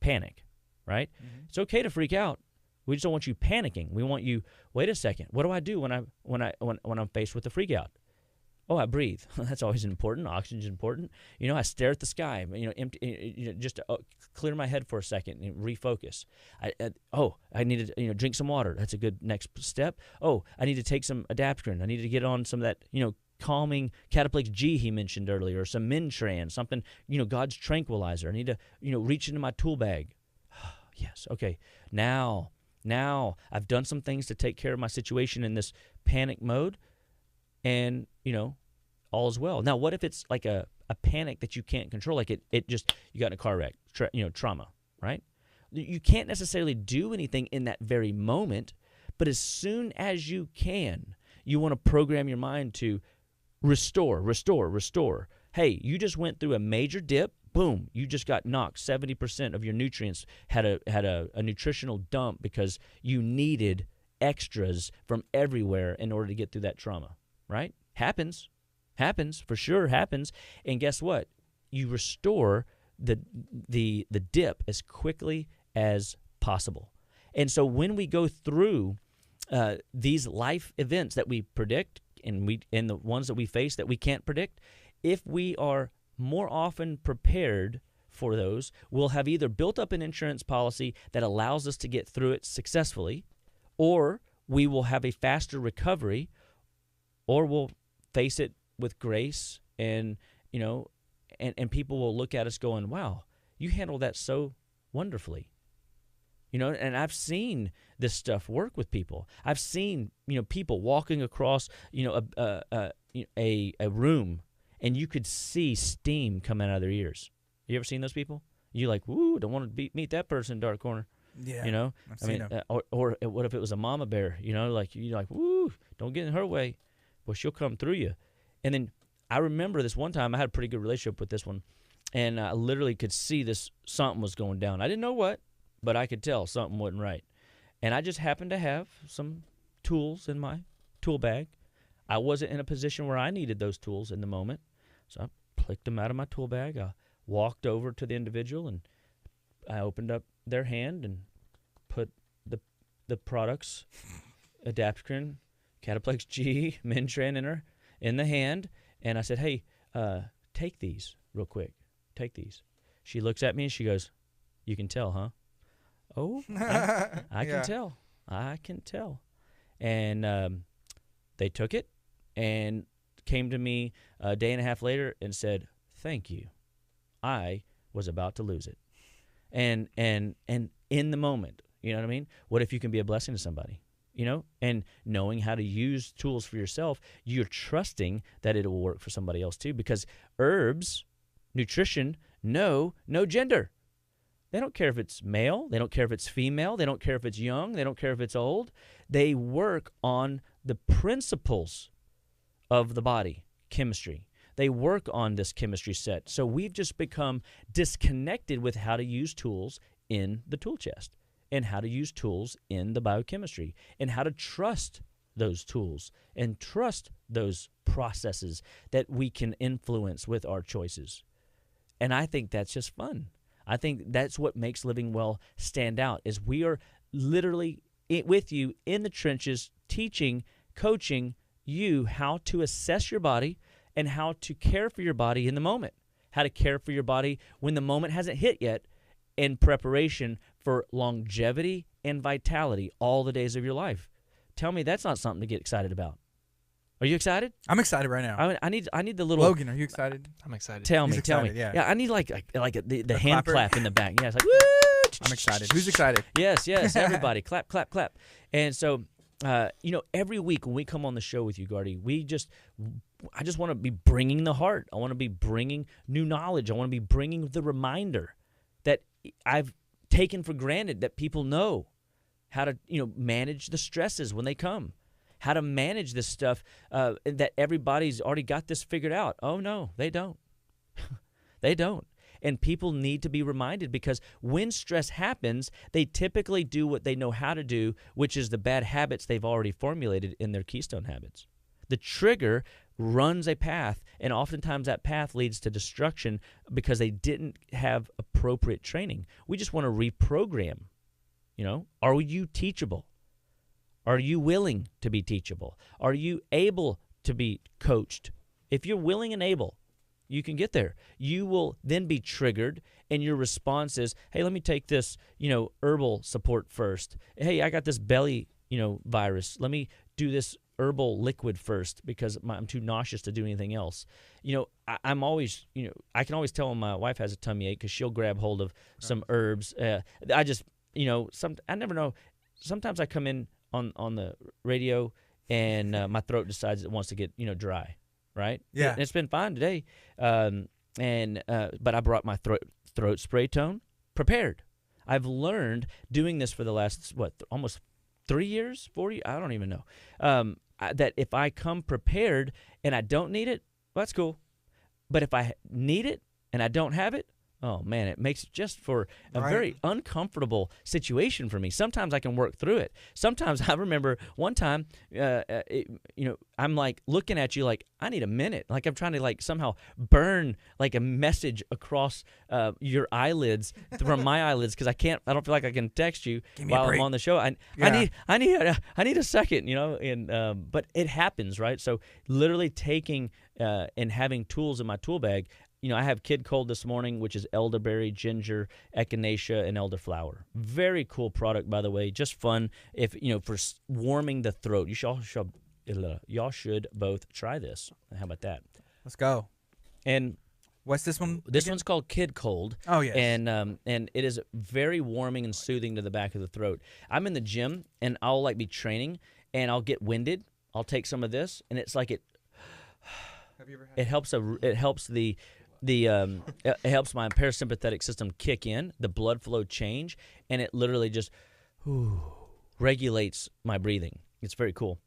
Speaker 2: panic, right? Mm-hmm. It's okay to freak out. We just don't want you panicking. We want you, wait a second, what do I do when I'm faced with a freak out? Oh, I breathe. That's always important. Oxygen's important. I stare at the sky, empty, just to clear my head for a second and refocus. I need to drink some water. That's a good next step. Oh, I need to take some Adaptocrine. I need to get on some of that, calming Cataplex G he mentioned earlier, or some MinTran, something, God's tranquilizer. I need to, reach into my tool bag. Yes, okay. Now I've done some things to take care of my situation in this panic mode, and, all is well. Now, what if it's like a panic that you can't control, like it just, you got in a car wreck, trauma, right? You can't necessarily do anything in that very moment, but as soon as you can, you want to program your mind to restore. Hey, you just went through a major dip. Boom, you just got knocked. 70% of your nutrients had a nutritional dump because you needed extras from everywhere in order to get through that trauma, right? Happens, for sure happens. And guess what? You restore the dip as quickly as possible. And so when we go through these life events that we predict and the ones that we face that we can't predict, if we are more often prepared for those, we'll have either built up an insurance policy that allows us to get through it successfully, or we will have a faster recovery, or we'll face it with grace, and and people will look at us going, wow, you handled that so wonderfully. And I've seen this stuff work with people. I've seen, people walking across, a room, and you could see steam coming out of their ears. You ever seen those people? You're like, woo, don't want to meet that person in dark corner.
Speaker 1: Yeah. I've seen them.
Speaker 2: Or what if it was a mama bear? You're like, woo, don't get in her way. Well, she'll come through you. And then I remember this one time I had a pretty good relationship with this one, and I literally could see something was going down. I didn't know what, but I could tell something wasn't right. And I just happened to have some tools in my tool bag. I wasn't in a position where I needed those tools in the moment, so I picked them out of my tool bag. I walked over to the individual, and I opened up their hand and put the products, Adaptocrine, Cataplex G, MinTran in the hand, and I said, hey, take these real quick. Take these. She looks at me and she goes, you can tell, huh? Oh, I can tell. I can tell. And they took it and came to me a day and a half later and said, thank you. I was about to lose it. And in the moment, you know what I mean? What if you can be a blessing to somebody? And knowing how to use tools for yourself, you're trusting that it will work for somebody else too, because herbs, nutrition, no gender. They don't care if it's male. They don't care if it's female. They don't care if it's young. They don't care if it's old. They work on the principles of the body, chemistry. They work on this chemistry set. So we've just become disconnected with how to use tools in the tool chest, and how to use tools in the biochemistry, and how to trust those tools and trust those processes that we can influence with our choices. And I think that's just fun. I think that's what makes Living Well stand out, is we are literally with you in the trenches, teaching, coaching you how to assess your body and how to care for your body in the moment, how to care for your body when the moment hasn't hit yet, in preparation for longevity and vitality all the days of your life. Tell me that's not something to get excited about. Are you excited?
Speaker 1: I'm excited right now.
Speaker 2: I need the little
Speaker 1: Logan. Are you excited?
Speaker 3: I'm excited.
Speaker 2: Tell
Speaker 1: He's
Speaker 2: me.
Speaker 1: excited, yeah.
Speaker 2: I need like the hand
Speaker 1: clapper?
Speaker 2: clap in the back. Yeah, it's like woo.
Speaker 1: I'm excited. Who's excited?
Speaker 2: Yes. Everybody, clap. And so, every week when we come on the show with you, Gardy, I just want to be bringing the heart. I want to be bringing new knowledge. I want to be bringing the reminder that I've taken for granted that people know. how to manage the stresses when they come, how to manage this stuff that everybody's already got this figured out. Oh, no, they don't. They don't. And people need to be reminded, because when stress happens, they typically do what they know how to do, which is the bad habits they've already formulated in their keystone habits. The trigger runs a path, and oftentimes that path leads to destruction because they didn't have appropriate training. We just want to reprogram. Are you teachable? Are you willing to be teachable? Are you able to be coached? If you're willing and able, you can get there. You will then be triggered, and your response is, hey, let me take this, herbal support first. Hey, I got this belly, virus. Let me do this herbal liquid first because I'm too nauseous to do anything else. I'm always, I can always tell when my wife has a tummy ache because she'll grab hold of some herbs. I just, I never know. Sometimes I come in on the radio and my throat decides it wants to get, dry. Right?
Speaker 1: Yeah.
Speaker 2: And it's been fine today. But I brought my throat spray tone prepared. I've learned doing this for the last, almost 3 years, 40? I don't even know. That if I come prepared and I don't need it, well, that's cool. But if I need it and I don't have it, oh, man, it makes it just for a very uncomfortable situation for me. Sometimes I can work through it. Sometimes I remember one time, I'm like looking at you like, I need a minute. Like I'm trying to like somehow burn like a message across your eyelids from my eyelids because I don't feel like I can text you while I'm on the show. I need a second, but it happens, right? So literally taking and having tools in my tool bag. I have Kid Cold this morning, which is elderberry, ginger, echinacea, and elderflower. Very cool product, by the way. Just fun for warming the throat. Y'all should both try this. How about that?
Speaker 1: Let's go.
Speaker 2: And
Speaker 1: what's this one?
Speaker 2: This one's called Kid Cold.
Speaker 1: Oh, yes.
Speaker 2: And it is very warming and soothing to the back of the throat. I'm in the gym, and I'll like be training, and I'll get winded. I'll take some of this, and it's like it.
Speaker 1: Have you ever had
Speaker 2: it helps it helps my parasympathetic system kick in, the blood flow change, and it literally just regulates my breathing. It's very cool.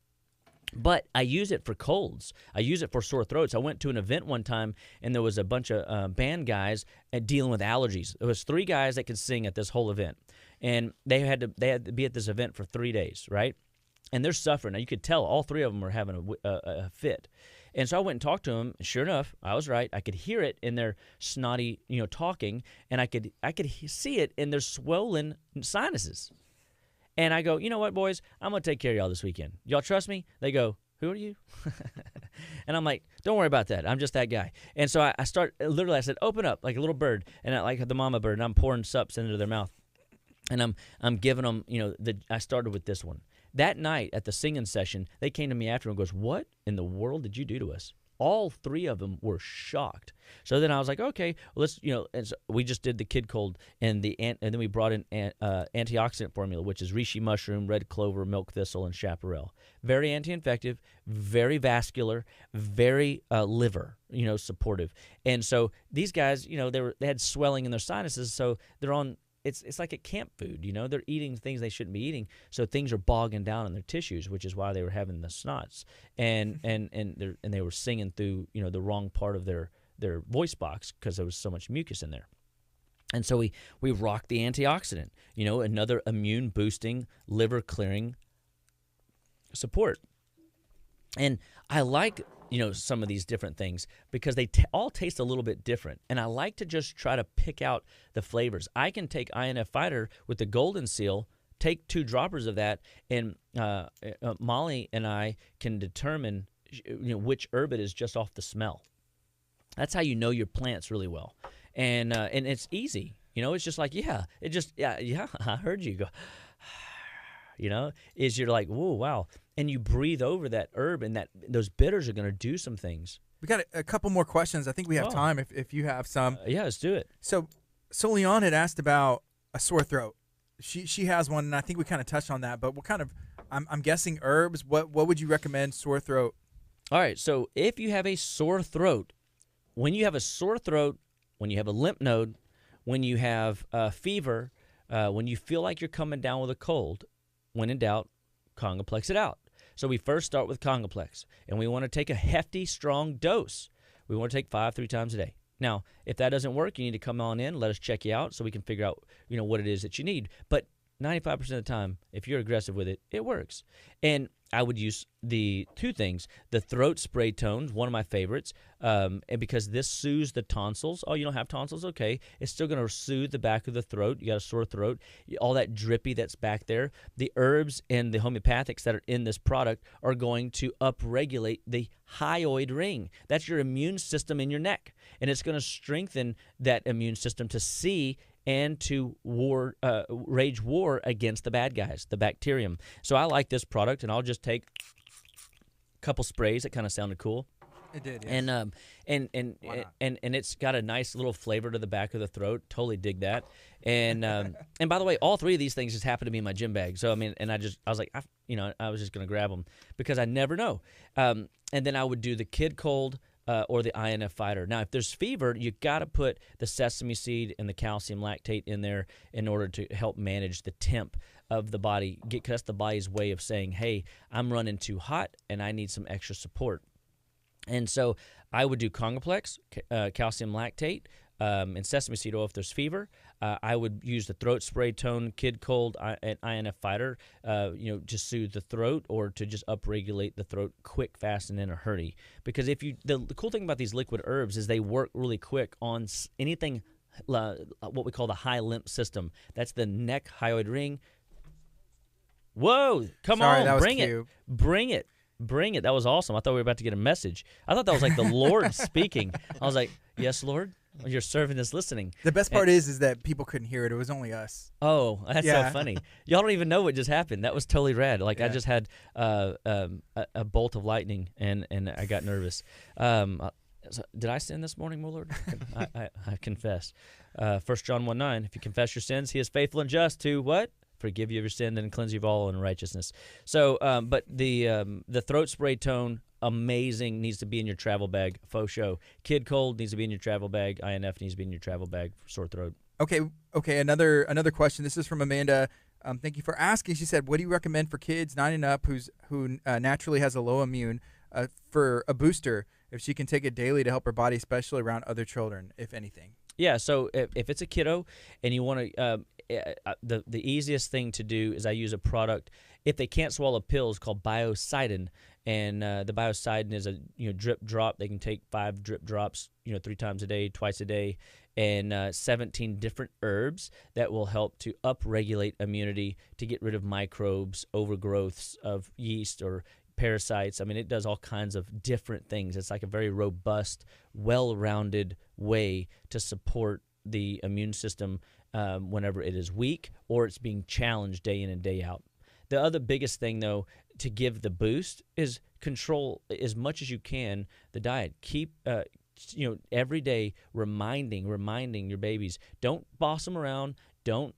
Speaker 2: But I use it for colds. I use it for sore throats. I went to an event one time, and there was a bunch of band guys dealing with allergies. There was 3 guys that could sing at this whole event, and they had to be at this event for 3 days, right? And they're suffering. Now, you could tell all 3 of them were having a fit. And so I went and talked to them. Sure enough, I was right. I could hear it in their snotty, talking, and I could see it in their swollen sinuses. And I go, you know what, boys? I'm going to take care of y'all this weekend. Y'all trust me? They go, who are you? And I'm like, don't worry about that. I'm just that guy. And so I said, open up like a little bird, and I like the mama bird, and I'm pouring sups into their mouth. And I'm giving them, I started with this one. That night at the singing session, they came to me after and goes, what in the world did you do to us? All 3 of them were shocked. So then I was like, okay, well, let's, and so we just did the Kid Cold and then we brought in Antioxidant Formula, which is reishi mushroom, red clover, milk thistle, and chaparral. Very anti-infective, very vascular, very liver, supportive. And so these guys, they had swelling in their sinuses, so they're on. It's like a camp food, They're eating things they shouldn't be eating, so things are bogging down in their tissues, which is why they were having the snots, and they were singing through the wrong part of their voice box because there was so much mucus in there. And so we rocked the antioxidant, another immune boosting, liver clearing support. And I like some of these different things because they all taste a little bit different. And I like to just try to pick out the flavors. I can take INF Fighter with the golden seal, take 2 droppers of that, and Molly and I can determine which herb it is just off the smell. That's how you know your plants really well. And it's easy. It's just like, yeah, I heard you go. Is you're like, whoa, wow. And you breathe over that herb, and those bitters are going to do some things.
Speaker 1: We got a couple more questions. I think we have time if you have some.
Speaker 2: Yeah, let's do it.
Speaker 1: So Leon had asked about a sore throat. She has one, and I think we kind of touched on that. But what kind of, I'm guessing herbs. What would you recommend sore throat?
Speaker 2: All right. So if you have a sore throat, when you have a sore throat, when you have a lymph node, when you have fever, when you feel like you're coming down with a cold, when in doubt, Congaplex it out. So we first start with Congaplex, and we want to take a hefty, strong dose. We want to take 5 3 times a day. Now, if that doesn't work, you need to come on in, let us check you out so we can figure out, what it is that you need. But 95% of the time, if you're aggressive with it, it works. And I would use the two things. The throat spray tones, one of my favorites, and because this soothes the tonsils. Oh, you don't have tonsils? Okay. It's still going to soothe the back of the throat. You got a sore throat. All that drippy that's back there. The herbs and the homeopathics that are in this product are going to upregulate the hyoid ring. That's your immune system in your neck. And it's going to strengthen that immune system to see and to wage war against the bad guys, the bacterium. So I like this product, and I'll just take a couple sprays. It kind of sounded cool.
Speaker 1: It did, yes.
Speaker 2: And it's got a nice little flavor to the back of the throat. Totally dig that. And and by the way, all three of these things just happened to be in my gym bag. So I was like, I was just gonna grab them because I never know. And then I would do the Kid Cold. Or the INF Fighter. Now, if there's fever, you got to put the sesame seed and the calcium lactate in there in order to help manage the temp of the body. Because that's the body's way of saying, hey, I'm running too hot and I need some extra support. And so I would do Congaplex, calcium lactate, and sesame seed oil if there's fever. I would use the throat spray tone, Kid Cold, and INF Fighter, to soothe the throat or to just upregulate the throat quick, fast, and in a hurry. Because the cool thing about these liquid herbs is they work really quick on anything, what we call the high lymph system. That's the neck, hyoid ring. Whoa!
Speaker 1: Sorry,
Speaker 2: on, bring it. That was awesome. I thought we were about to get a message. I thought that was like the Lord speaking. I was like, yes, Lord? Your servant is listening.
Speaker 1: The best part is that people couldn't hear it. It was only us.
Speaker 2: Oh, that's so funny. Y'all don't even know what just happened. That was totally rad. Like, I just had a bolt of lightning, and I got nervous. So did I sin this morning, my Lord? I confess. 1 John 1:9, if you confess your sins, he is faithful and just to what? Forgive you of your sin and cleanse you of all unrighteousness. So, but the throat spray tone, amazing, needs to be in your travel bag. Faux show. Kid Cold needs to be in your travel bag. INF needs to be in your travel bag for sore throat.
Speaker 1: Okay. Another question. This is from Amanda. Thank you for asking. She said, "What do you recommend for kids 9 and up who naturally has a low immune for a booster if she can take it daily to help her body, especially around other children, if anything?"
Speaker 2: Yeah. So if it's a kiddo and you want to, the easiest thing to do is I use a product if they can't swallow pills called Biocidin. And the Biocidin is a drip drop. They can take 5 drip drops 3 times a day, twice a day, and 17 different herbs that will help to upregulate immunity to get rid of microbes, overgrowths of yeast or parasites. I mean, it does all kinds of different things. It's like a very robust, well-rounded way to support the immune system whenever it is weak or it's being challenged day in and day out. The other biggest thing, though, to give the boost is control as much as you can the diet. Keep, every day reminding your babies. Don't boss them around. Don't,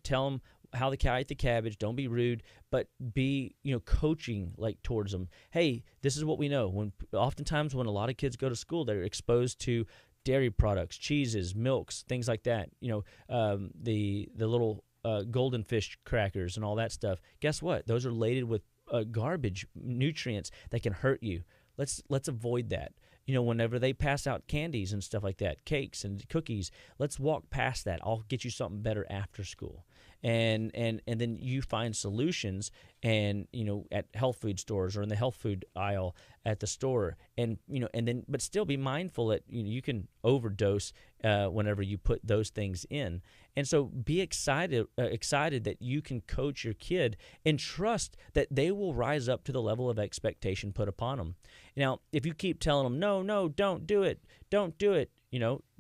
Speaker 2: tell them how to eat the cabbage. Don't be rude, but be, coaching towards them. Hey, this is what we know. Oftentimes when a lot of kids go to school, they're exposed to dairy products, cheeses, milks, things like that. The little golden fish crackers and all that stuff. Guess what? Those are laden with garbage nutrients that can hurt you. Let's avoid that. Whenever they pass out candies and stuff like that, cakes and cookies, let's walk past that. I'll get you something better after school. And then you find solutions and at health food stores or in the health food aisle at the store, and then but still be mindful that you can overdose whenever you put those things in. And so be excited that you can coach your kid and trust that they will rise up to the level of expectation put upon them. Now, if you keep telling them no, don't do it,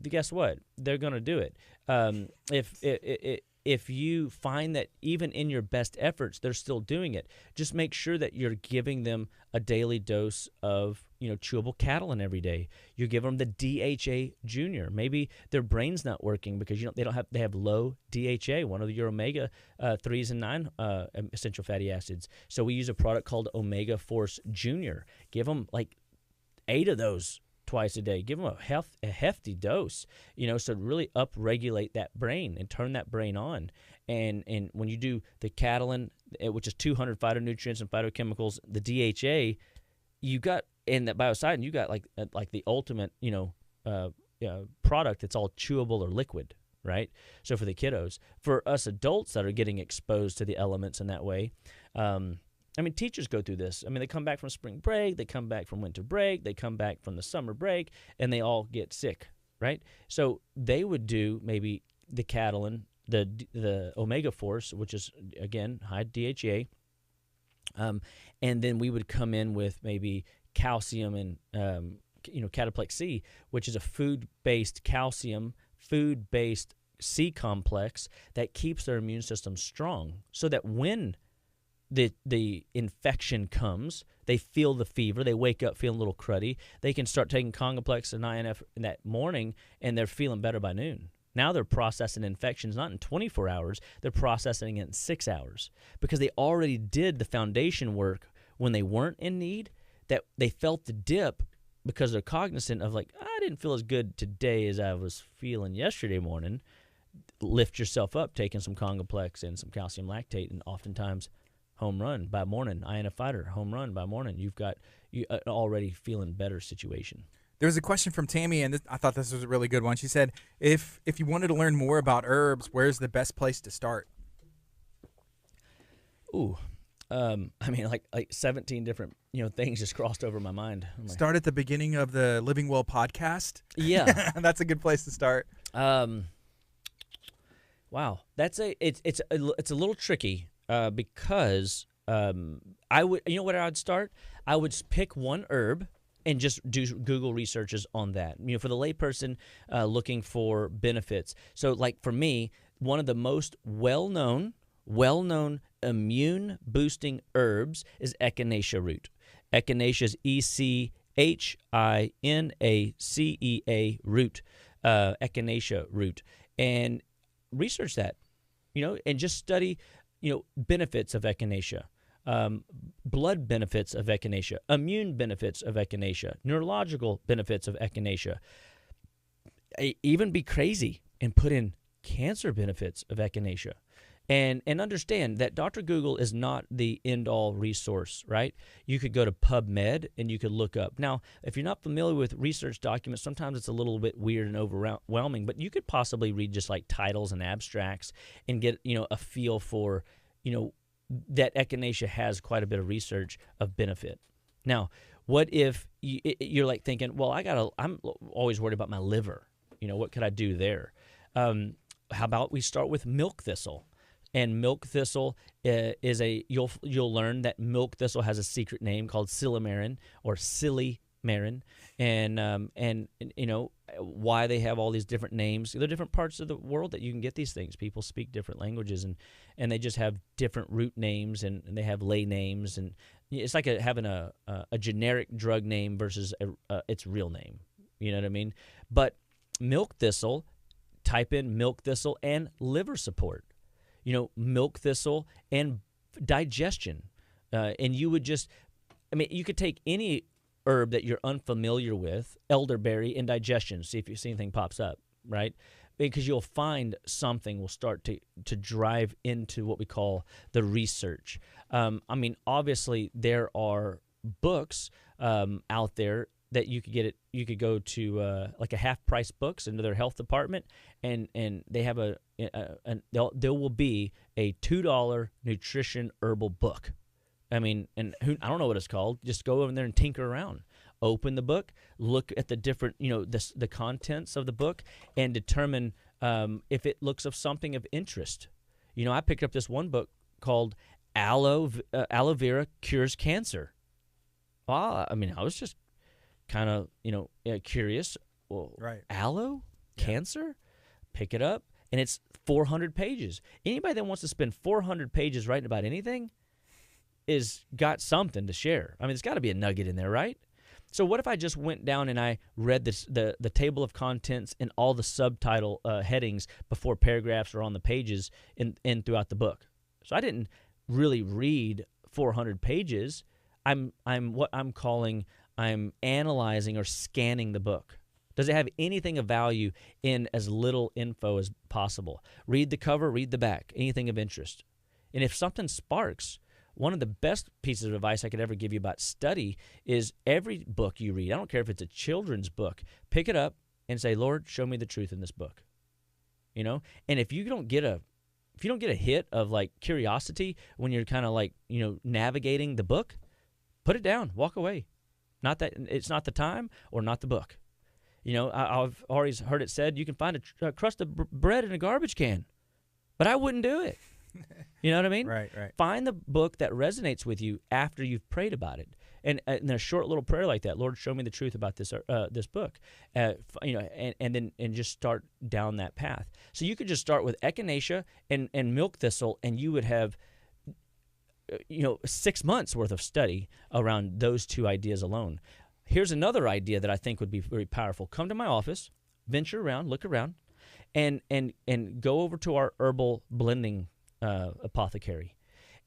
Speaker 2: guess what? They're going to do it. If you find that even in your best efforts, they're still doing it, just make sure that you're giving them a daily dose of, chewable catalin every day. You give them the DHA Junior. Maybe their brain's not working because they have low DHA, one of your omega 3s and 9 essential fatty acids. So we use a product called Omega Force Junior. Give them 8 of those twice a day. Give them a hefty dose, so really upregulate that brain and turn that brain on. And when you do the Catalin, which is 200 phytonutrients and phytochemicals, the DHA, you got in that biocidin, you got like the ultimate, product that's all chewable or liquid, right? So for the kiddos, for us adults that are getting exposed to the elements in that way, teachers go through this. They come back from spring break, they come back from winter break, they come back from the summer break, and they all get sick, right? So they would do maybe the Catalin, the Omega Force, which is, again, high DHA, and then we would come in with maybe calcium and, Cataplex C, which is a food-based calcium, food-based C complex that keeps their immune system strong, so that when the infection comes, they feel the fever, they wake up feeling a little cruddy, they can start taking Congaplex and INF in that morning, and they're feeling better by noon. Now they're processing infections not in 24 hours, they're processing it in 6 hours, because they already did the foundation work when they weren't in need, that they felt the dip because they're cognizant of, like, I didn't feel as good today as I was feeling yesterday morning. Lift yourself up, taking some Congaplex and some calcium lactate, and oftentimes home run by morning. INF Fighter, home run by morning. You've got already feeling better situation.
Speaker 1: There was a question from Tammy, and I thought this was a really good one. She said, if you wanted to learn more about herbs, where's the best place to start?
Speaker 2: Ooh, like 17 different things just crossed over my mind.
Speaker 1: Start at the beginning of the Living Well podcast.
Speaker 2: Yeah,
Speaker 1: that's a good place to start.
Speaker 2: Wow, it's a little tricky because I would what I'd start. I would pick one herb and just do Google researches on that. For the layperson looking for benefits. So, like for me, one of the most well-known immune-boosting herbs is Echinacea Root. Echinacea is Echinacea Root, Echinacea Root, and research that, and just study, benefits of Echinacea. Blood benefits of Echinacea, immune benefits of Echinacea, neurological benefits of Echinacea. Even be crazy and put in cancer benefits of Echinacea. And understand that Dr. Google is not the end-all resource, right? You could go to PubMed and you could look up. Now, if you're not familiar with research documents, sometimes it's a little bit weird and overwhelming, but you could possibly read just like titles and abstracts and get, a feel for, that Echinacea has quite a bit of research of benefit. Now, what if you're like thinking, well, I'm always worried about my liver. What could I do there? How about we start with milk thistle? And milk thistle is you'll learn that milk thistle has a secret name called silymarin or silymarin, and why they have all these different names. There are different parts of the world that you can get these things. People speak different languages, and they just have different root names, and they have lay names, and it's like having a generic drug name versus its real name. You know what I mean? But milk thistle, type in milk thistle and liver support. Milk thistle and digestion. And you would just, you could take any herb that you're unfamiliar with, elderberry, and digestion, see if anything pops up, right? Because you'll find something will start to drive into what we call the research. Obviously, there are books out there that you could get it. You could go to like a Half Price Books into their health department, and they have there will be a $2 nutrition herbal book. I don't know what it's called. Just go over there and tinker around. Open the book, look at the different, the contents of the book, and determine if it looks of something of interest. I picked up this one book called Aloe Vera Cures Cancer. Well, I was just kind of, curious. Well,
Speaker 1: right.
Speaker 2: Aloe? Cancer? Pick it up, and it's 400 pages. Anybody that wants to spend 400 pages writing about anything is got something to share. There's got to be a nugget in there, right? So what if I just went down and I read the table of contents and all the subtitle headings before paragraphs are on the pages and throughout the book? So I didn't really read 400 pages. I'm I'm analyzing or scanning the book. Does it have anything of value in as little info as possible? Read the cover, read the back, anything of interest. And if something sparks, one of the best pieces of advice I could ever give you about study is every book you read, I don't care if it's a children's book, pick it up and say, Lord, show me the truth in this book. You know? And if you don't get a hit of like curiosity when you're kind of like, navigating the book, put it down, walk away. Not that it's not the time or not the book. I've always heard it said you can find a crust of bread in a garbage can, but I wouldn't do it. You know what I mean?
Speaker 1: Right.
Speaker 2: Find the book that resonates with you after you've prayed about it. And a short little prayer like that, Lord, show me the truth about this book, and just start down that path. So you could just start with Echinacea and milk thistle, and you would have 6 months worth of study around those two ideas alone. Here's another idea that I think would be very powerful. Come to my office, venture around, look around, and go over to our herbal blending apothecary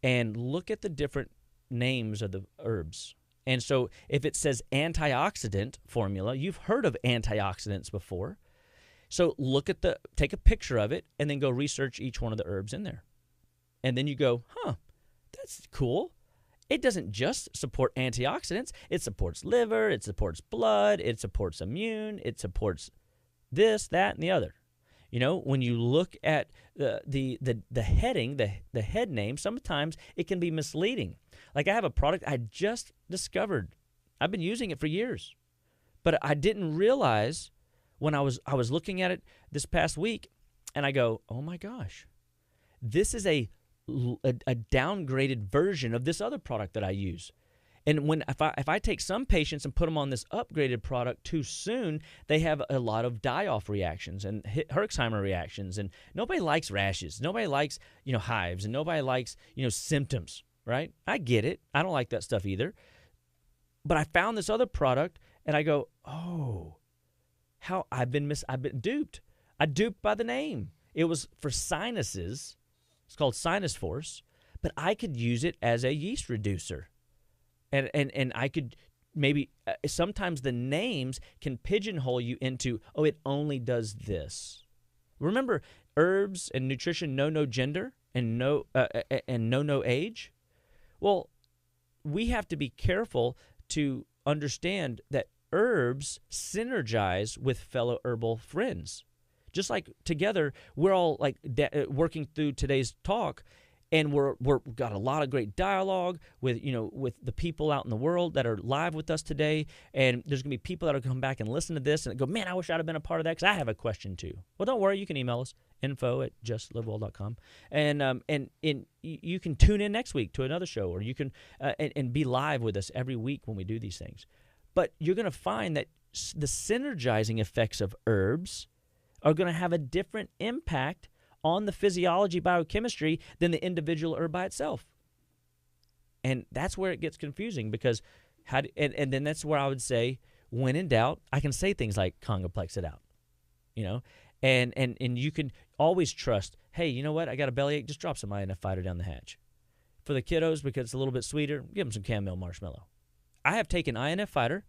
Speaker 2: and look at the different names of the herbs. And so if it says Antioxidant Formula, you've heard of antioxidants before. So take a picture of it and then go research each one of the herbs in there. And then you go, that's cool. It doesn't just support antioxidants. It supports liver, it supports blood, it supports immune, it supports this, that, and the other. When you look at the heading, the head name, sometimes it can be misleading. Like I have a product I just discovered. I've been using it for years, but I didn't realize when I was looking at it this past week, and I go, oh my gosh, this is a downgraded version of this other product that I use. And if I take some patients and put them on this upgraded product too soon, they have a lot of die-off reactions and Herxheimer reactions. And nobody likes rashes. Nobody likes, hives. And nobody likes, symptoms, right? I get it. I don't like that stuff either. But I found this other product, and I go, oh, how I've been duped. I duped by the name. It was for sinuses. It's called Sinus Force. But I could use it as a yeast reducer. And I could maybe sometimes the names can pigeonhole you into, it only does this. Remember, herbs and nutrition know no gender and no age. Well, we have to be careful to understand that herbs synergize with fellow herbal friends. Just like together, we're all like working through today's talk. And we're got a lot of great dialogue with the people out in the world that are live with us today. And there's going to be people that will come back and listen to this and go, man, I wish I'd have been a part of that because I have a question too. Well, don't worry. You can email us, info@justlivewell.com. And you can tune in next week to another show, or you can and be live with us every week when we do these things. But you're going to find that the synergizing effects of herbs are going to have a different impact on the physiology, biochemistry, than the individual herb by itself. And that's where it gets confusing because and then that's where I would say, when in doubt, I can say things like Kangaplex it out, and you can always trust, hey, you know what, I got a bellyache, just drop some INF Fighter down the hatch. For the kiddos, because it's a little bit sweeter, give them some Chamomile Marshmallow. I have taken INF Fighter,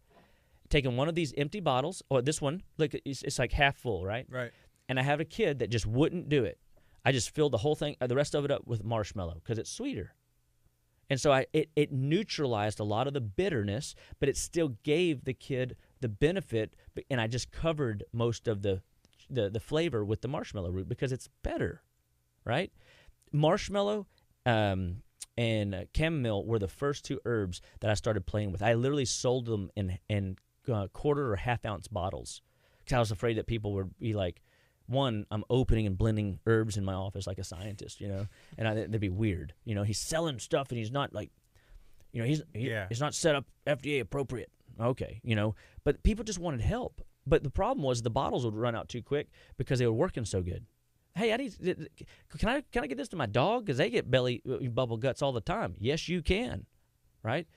Speaker 2: taken one of these empty bottles, or this one, look, it's like half full, right?
Speaker 1: Right.
Speaker 2: And I have a kid that just wouldn't do it. I just filled the whole thing, the rest of it up with marshmallow because it's sweeter. And so it neutralized a lot of the bitterness, but it still gave the kid the benefit, and I just covered most of the flavor with the marshmallow root because it's better, right? Marshmallow and chamomile were the first two herbs that I started playing with. I literally sold them in quarter or half-ounce bottles because I was afraid that people would be like, one, I'm opening and blending herbs in my office like a scientist, and that'd be weird. He's selling stuff and he's not like, he's not set up FDA appropriate. Okay, but people just wanted help. But the problem was the bottles would run out too quick because they were working so good. Hey, can I get this to my dog because they get belly bubble guts all the time? Yes, you can, right?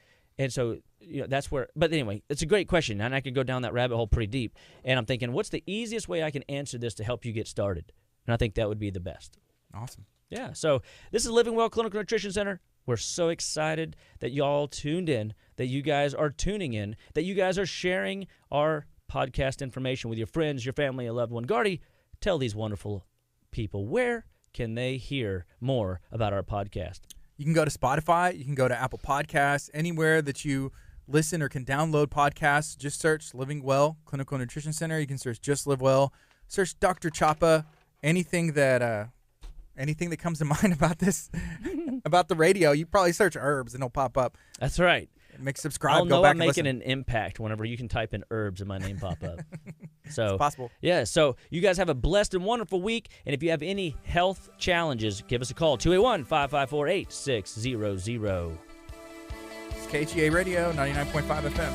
Speaker 2: And so that's where, but anyway, it's a great question, and I could go down that rabbit hole pretty deep. And I'm thinking, what's the easiest way I can answer this to help you get started? And I think that would be the best.
Speaker 1: Awesome.
Speaker 2: Yeah, so this is Living Well Clinical Nutrition Center. We're so excited that y'all tuned in, that you guys are tuning in, that you guys are sharing our podcast information with your friends, your family, a loved one. Gardy, tell these wonderful people, where can they hear more about our podcast?
Speaker 1: You can go to Spotify. You can go to Apple Podcasts. Anywhere that you listen or can download podcasts, just search Living Well Clinical Nutrition Center. You can search Just Live Well. Search Dr. Chapa. Anything that comes to mind about this, about the radio, you probably search herbs and it'll pop up.
Speaker 2: That's right.
Speaker 1: Subscribe.
Speaker 2: I'll
Speaker 1: go
Speaker 2: know
Speaker 1: back
Speaker 2: I'm
Speaker 1: and
Speaker 2: making
Speaker 1: listen.
Speaker 2: an impact whenever you can type in herbs and my name pop up. So
Speaker 1: It's possible.
Speaker 2: Yeah, so you guys have a blessed and wonderful week. And if you have any health challenges, give us a call, 281-554-8600.
Speaker 1: It's KHEA Radio, 99.5 FM.